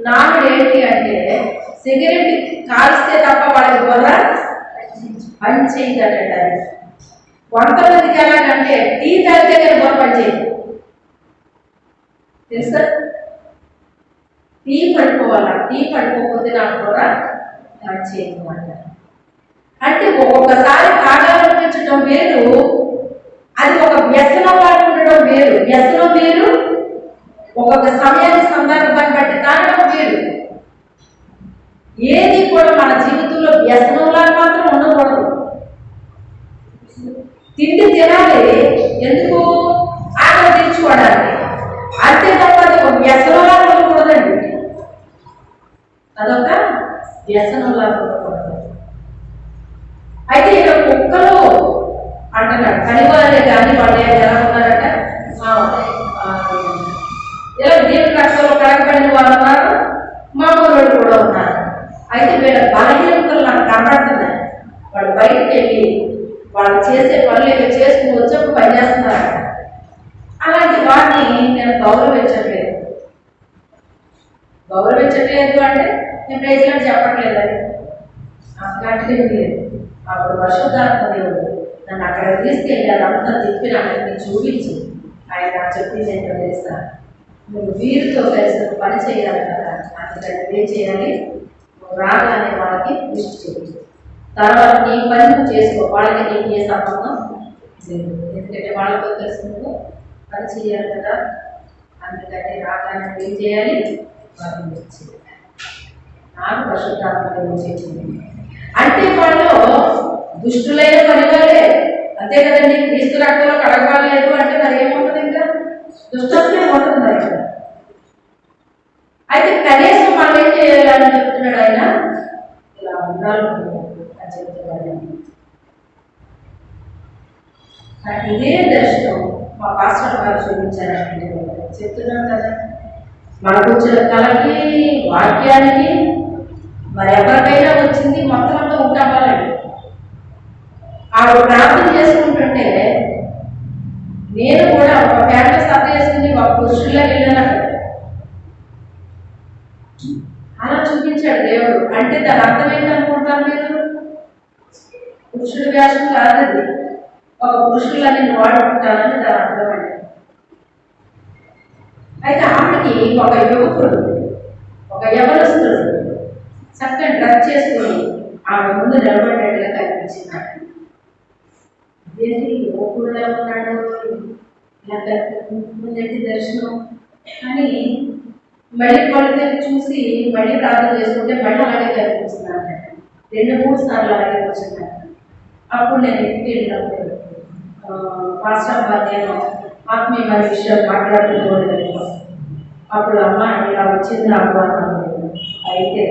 [SPEAKER 1] నాడు ఏంటి అంటే, సిగరెట్ కాల్స్తే తప్ప వాళ్ళకి బుర్ర పని చేయదటండి. అది కొంతమందికి ఎలాగంటే టీ తాగితే కానీ బుర్ర పని చేయదు తెలుసా. టీ పడిపోవాలా, టీ పడిపోకపోతే నాకు బుర్ర పని చేయదు అంటారు. అంటే ఒక్కొక్కసారి తాగాలనిపించడం వేరు, అది ఒక వ్యసనంగా ఉండడం వేరు. వ్యసనం వేరు, ఒక్కొక్క సమయాన్ని సందర్భాన్ని బట్టి తాగడం వేరు. ఏది కూడా మన జీవితంలో వ్యసనంలా మాత్రం ఉండకూడదు. తిండి తినాలి, ఎందుకు? ఆకలి తీర్చుకోవడానికి. అంతే తప్ప అది ఒక వ్యసనంలా ఉండకూడదండి. అదొక వ్యసనంలా ఉండకూడదు. అయితే ఇక్కడ కుక్కలు అంటున్నాడు, పనివాళ్ళే కానీ వాళ్ళు ఎలా ఉన్నారంట, ఇలా దేవుని రక్తంలో కడగబడిన వాళ్ళు ఉన్నారు, మామూలు కూడా ఉన్నారు. అయితే వీళ్ళ బలహీనతలు నాకు కనబడుతున్నాయి. వాళ్ళు బయటకు వెళ్ళి వాళ్ళు చేసే పనులు ఏదో చేసుకుని వచ్చేప్పుడు పని చేస్తున్నారట. అలాంటి వాటిని నేను గౌరవించట్లేదు అంటే నేను ప్రైజ్లాంటి చెప్పట్లేదు. అది అట్లాంటిది లేదు. అప్పుడు పరిశుద్ధాత్మ దేవుడు నన్ను అక్కడ తీసుకెళ్ళి అదంతా తిప్పి నాకు చూపించి ఆయన నాకు చెప్పింది ఏంటో తెలుసా, నువ్వు వీరితో కలిసి పని చేయాలి కదా, అందుకని ఏం చేయాలి? రాగానే వాళ్ళకి లిస్ట్ చేయాలి. తర్వాత నీ పని నువ్వు చేసుకో, వాళ్ళకి నీకు ఏ సంబంధం లేదు. ఎందుకంటే వాళ్ళతో కలిసి నువ్వు పని చేయాలి కదా. అందుకని రాగానే ఏం చేయాలి? వాళ్ళని లిస్ట్ చేయాలి. నాకు పరిశుద్ధాత్మ దేవుడు చెప్పింది. అంటే వాళ్ళు దుష్టులైన పనివాళ్ళే, అంతే కదండి. క్రీస్తు రక్తంలో కడగలేదు అంటే మరి ఏముంటుంది? ఇంకా దుష్టత్వం ఉంటుంది మరి. అయితే కనీసం మనం ఏం చేయాలని చెప్తున్నాడు ఆయన, ఇలా ఉండాలి అని చెప్తున్నాడు. నాకు ఇదే దర్శనం మా పాస్టర్ గారు చూపించారంటే చెప్తున్నాను కదా. మనకు వచ్చిన కళకి, వాక్యానికి మరి ఎవరికైనా వచ్చింది మొత్తం అంతా ఉంటావాలండి. ఆవిడ ప్రార్థన చేసుకుంటుంటే నేను కూడా ఒక ప్యాంట్లో సత్త చేసుకుని ఒక పురుషుల్లో వెళ్ళాను. అలా చూపించాడు దేవుడు. అంటే దాని అర్థం ఏంటనుకుంటారు మీరు? పురుషుడి వేషం కాదండి, ఒక పురుషుల్లో నేను వాడుకుంటానని దాని అర్థం అండి. అయితే ఆవిడకి ఒక యువకుడు, ఒక యవనస్తుడు చక్కగా డ్రెస్ చేసుకుని ఆవిడ ముందు నిలబడినట్టుగా కనిపించింది. ఏంటి యువకుడు ఉన్నాడు, ఇలా కనిపించింది దర్శనం అని మళ్ళీ వాళ్ళతో చూసి మళ్ళీ ప్రార్థన చేసుకుంటే మళ్ళీ అలాగే కనిపిస్తున్నాడు. 2-3 సార్లు అలాగే వచ్చిందంట. అప్పుడు నేను ఇంటికి వెళ్ళినప్పుడు పాస్టర్ గారు నేను ఆత్మీయమైన విషయాలు మాట్లాడుతూ అప్పుడు అమ్మ ఇలా వచ్చింది నాకు అన్నాను. అయితే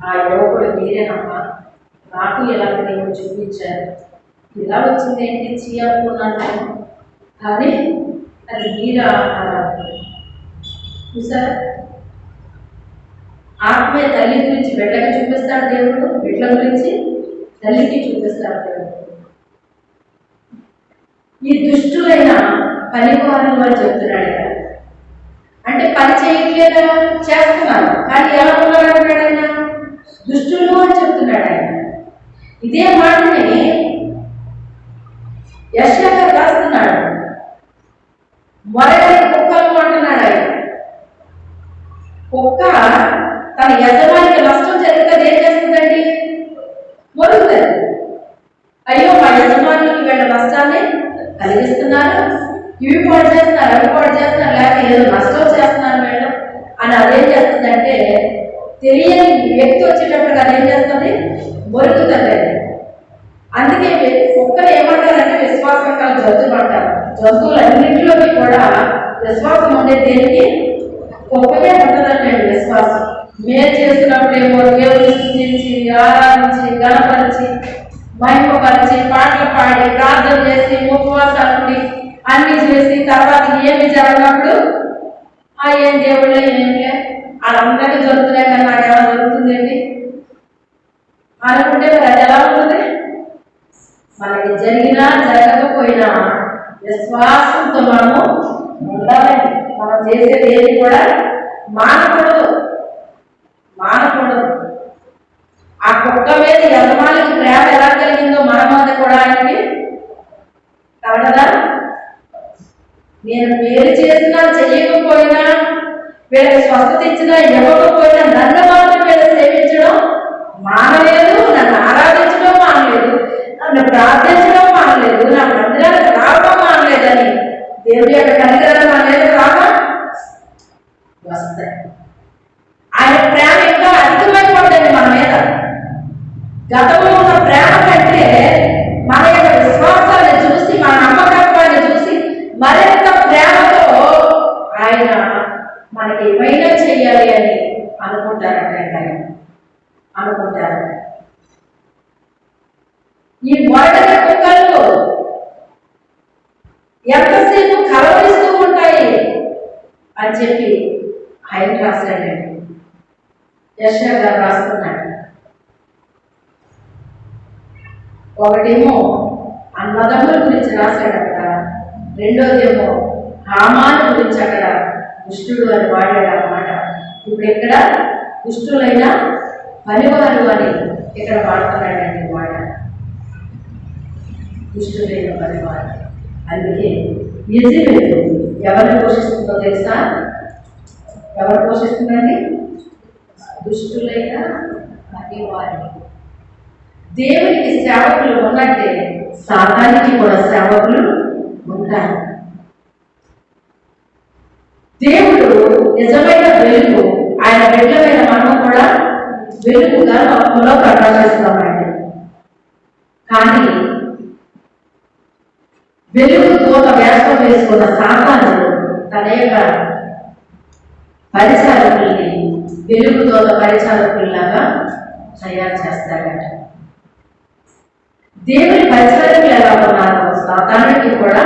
[SPEAKER 1] ఆ యువకుడు మీరేనమ్మా, నాకు ఇలా నేను చూపించారు, ఇలా వచ్చింది ఏంటి చేయాలనుకున్నాను, కానీ అది మీరా అన్నారు. చూసారా, ఆత్మీయ తల్లి గురించి బిడ్డకి చూపిస్తాడు దేవుడు, బిడ్డల గురించి తల్లికి చూపిస్తాడు దేవుడు. ఈ దుష్టులైన పనివారు అని చెప్తున్నాడు ఇక్కడ. అంటే పని చేయట్లేదా, చేస్తున్నారు, కానీ ఎలా ఉన్నారు అంటాడు ఆయన, దుష్టులు అని చెప్తున్నాడు ఆయన. ఇదే మాటని యెషయా గారు రాస్తున్నాడు. మొరగని కుక్కలు అంటున్నాడు ఆయన. కుక్క తన యజమానికి నష్టం జరిగితే ఏం చేస్తుందండి, మొరుగుతుంది. అయ్యో మా యజమానికి వీళ్ళ నష్టాన్ని కలిగిస్తున్నారు, ఇవి పాడు చేస్తున్నారు, అవి పాడు చేస్తున్నారు, లేకపోతే ఏదో నష్టం చేస్తున్నారు మేడం అని అదేం చేస్తుందంటే, తెలియని వ్యక్తి వచ్చేటప్పుడు అదేం చేస్తుంది, మొరుగుతుంది. అందుకే కుక్కలు ఏమంటారంటే విశ్వాసం కల జంతువులు అంటారు. జంతువులన్నింటిలోకి కూడా విశ్వాసం ఉండేది దేనికి, కుక్కకే ఉంటుందంటే విశ్వాసం. మేలు చేస్తున్నప్పుడేమో దేవుని స్తుతించి ఆరాధించి గణపరిచి మహిమపరిచి పాటలు పాడి ప్రార్థన చేసి ఉపవాసాలు అన్ని చేసి తర్వాత ఏమి జరగనప్పుడు ఏం దేవుళ్ళే ఏమిలే వాళ్ళందరికీ జరుగుతున్నాయి కానీ నాకు ఎలా జరుగుతుందండి అనుకుంటే మరి అది ఎలా ఉంటుంది. మనకి జరిగినా జరగకపోయినా విశ్వాసంతో మనము ఉండాలండి. మనం చేసేది ఏది కూడా మానకూడదు. ఆ కుక్క మీద యజమానికి ప్రేమ ఎలా కలిగిందో మన మీద కూడా ఆయనకి కలగదా. నేను మేలు చేసినా చెయ్యకపోయినా, వీళ్ళకి స్వస్థత ఇచ్చినా ఇవ్వకపోయినా నన్ను మాత్రం వీళ్ళు సేవించడం మానలేదు, నన్ను ఆరాధించడం మానలేదు, నన్ను ప్రార్థించడం మానలేదు, నా మందిరానికి రావడం మానలేదని దేవుడి యొక్క కనికరం అనేది రాక వస్తాయి. ఆయన ప్రేమ ఇంకా అధికమైపోతుంది మన మీద. గతంలో ఉన్న ప్రేమ కంటే మన యొక్క విశ్వాసాన్ని చూసి, మన నమ్మకత్వాన్ని చూసి మరింత ప్రేమతో ఆయన మనకి ఏమైనా చెయ్యాలి అని అనుకుంటారంట. ఈ మొరగని కుక్కలు ఎంతసేపు కలవరిస్తూ ఉంటాయి అని చెప్పి ఆయన రాశాడండి. యెషయా గారు రాస్తున్నాడు. ఒకటేమో అన్నదమ్ముల గురించి రాశాడు అక్కడ, రెండోదేమో హామాను గురించి అక్కడ దుష్టుడు అని వాడాడు అన్నమాట. ఇప్పుడు ఇక్కడ దుష్టులైన పనివారు అని ఇక్కడ వాడుతున్నాడండి మాట. దుష్టులైన పనివారు. అందుకే యెజెబెలు ఎవరిని పోషిస్తుందో తెలుసా? ఎవరు పోషిస్తుందండి? దుష్టులైన పనివారు. దేవునికి సేవకులు ఉన్నట్టే సాతానికి కూడా సేవకులు ఉంటారు. దేవుడు నిజమైన వెలుగు, ఆయన బిడ్డలైన మనం కూడా వెలుగుగా లోకంలో ప్రకాశిస్తామండి. కానీ వెలుగు దూత వేషం వేసుకున్న సాతాను తన యొక్క పరిచారకుల్ని వెలుగు దూత పరిచారకుల్లాగా తయారు చేస్తాడట. దేవుని పరిచారకులు ఎలా ఉన్నారో సాతానుడికి కూడా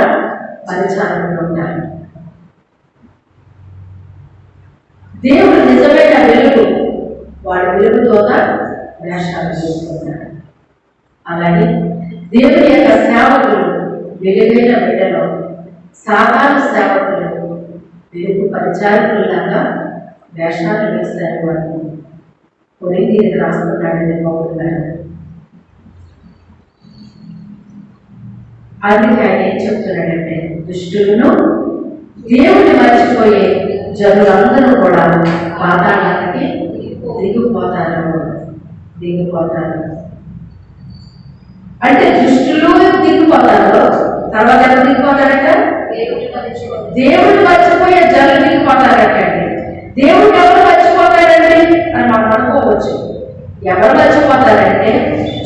[SPEAKER 1] పరిచారకులు ఉంటారు. దేవుడు నిజమైన వెలుగు, వాడి వెలుగుతోన వేషాలు వేసుకుంటాడు. అలాగే దేవుని యొక్క సేవకులు వెలుగైన బిడ్డలో, సాతాను సేవకులు వెలుగు పరిచారకుల్లాగా వేషాలు వేస్తారు. వాడిని కొరింథీయులకు రాస్తున్నాడని పౌలు గారు. అందుకే ఆయన ఏం చెప్తున్నాడంటే, దుష్టులను దేవుని మర్చిపోయే జనులందరూ కూడా పాతాళానికి దిగిపోతారు. అంటే దుష్టులు దిగిపోతారు. తర్వాత ఎవరు దిగిపోతారట? దేవుడు మర్చిపోయే జనులు దిగిపోతారటండి. దేవుడు ఎవరు మర్చిపోతాడండి అని మనం అనుకోవచ్చు. ఎవరు మర్చిపోతారంటే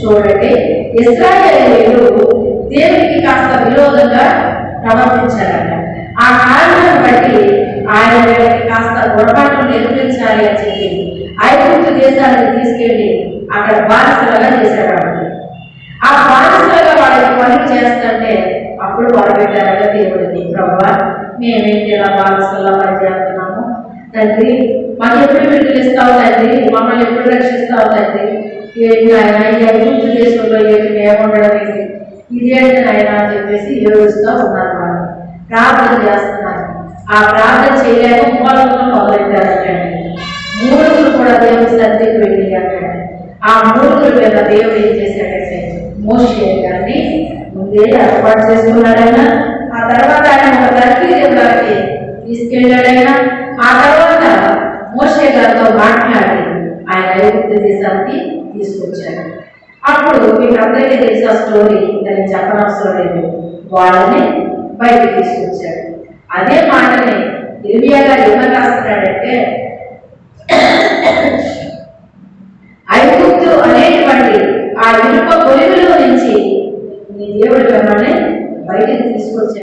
[SPEAKER 1] చూడండి, ఇశ్రాయేలీయులు దేవునికి కాస్త విరోధంగా ప్రవర్తించారట. ఆ కారణాన్ని బట్టి ఆయన వీళ్ళకి కాస్త గుణపాఠం నిరూపించాలి అని చెప్పి ఐగుప్తు దేశానికి తీసుకెళ్లి అక్కడ బానిసలుగా చేశాడు. ఆ బానిసలుగా వాళ్ళకి పనులు చేస్తుంటే అప్పుడు వాళ్ళు పెట్టారట దేవుడిని, ప్రభువా మేమేంటి ఇలా బానిసలుగా పనిచేస్తున్నాము తండ్రి, మాకు ఎప్పుడు విడుదల ఇస్తావు తండ్రి, మమ్మల్ని ఎప్పుడు రక్షిస్తావు తండ్రి, ఏంటి ఆయన ఈ ఐగుప్తు దేశంలో ఏంటి మేము ఉండడం ఏంటి, ఇదేంటి ఆయన అని చెప్పేసి ఏడుస్తూ ఉన్నారు. వాళ్ళు ప్రార్థన చేస్తున్నారు. ఆ ప్రార్థన చేయలేక ఉపవాసంలో మొదలెట్టారంటే మూడుగురు కూడా దేవుడి సన్నిధికి వెళ్ళి అంటాడు. ఆ మూడుగురు మీద దేవుడు ఏం చేశాడంటే మోషే గారిని ముందే ఏర్పాటు చేసుకున్నాడైనా, ఆ తర్వాత ఆయన ఒక తర్కీయులకి తీసుకెళ్ళాడైనా, ఆ తర్వాత మోషే గారితో మాట్లాడి ఆయన ఐగుప్తు దేశానికి తీసుకొచ్చాడు. అప్పుడు మీకు అందరికీ తెలిసిన స్టోరీ, దాన్ని చెప్పనవసరం లేదు, వాళ్ళని బయటకు తీసుకొచ్చాడు. అదే మాటని ఇర్మియా గారు ఏమని రాస్తున్నాడంటే, ఐగుప్తు అనేటువంటి ఆ ఇనుప కొలిమిలో నుంచి మీ దేవుడు మిమ్మల్ని బయటకు తీసుకొచ్చాడు.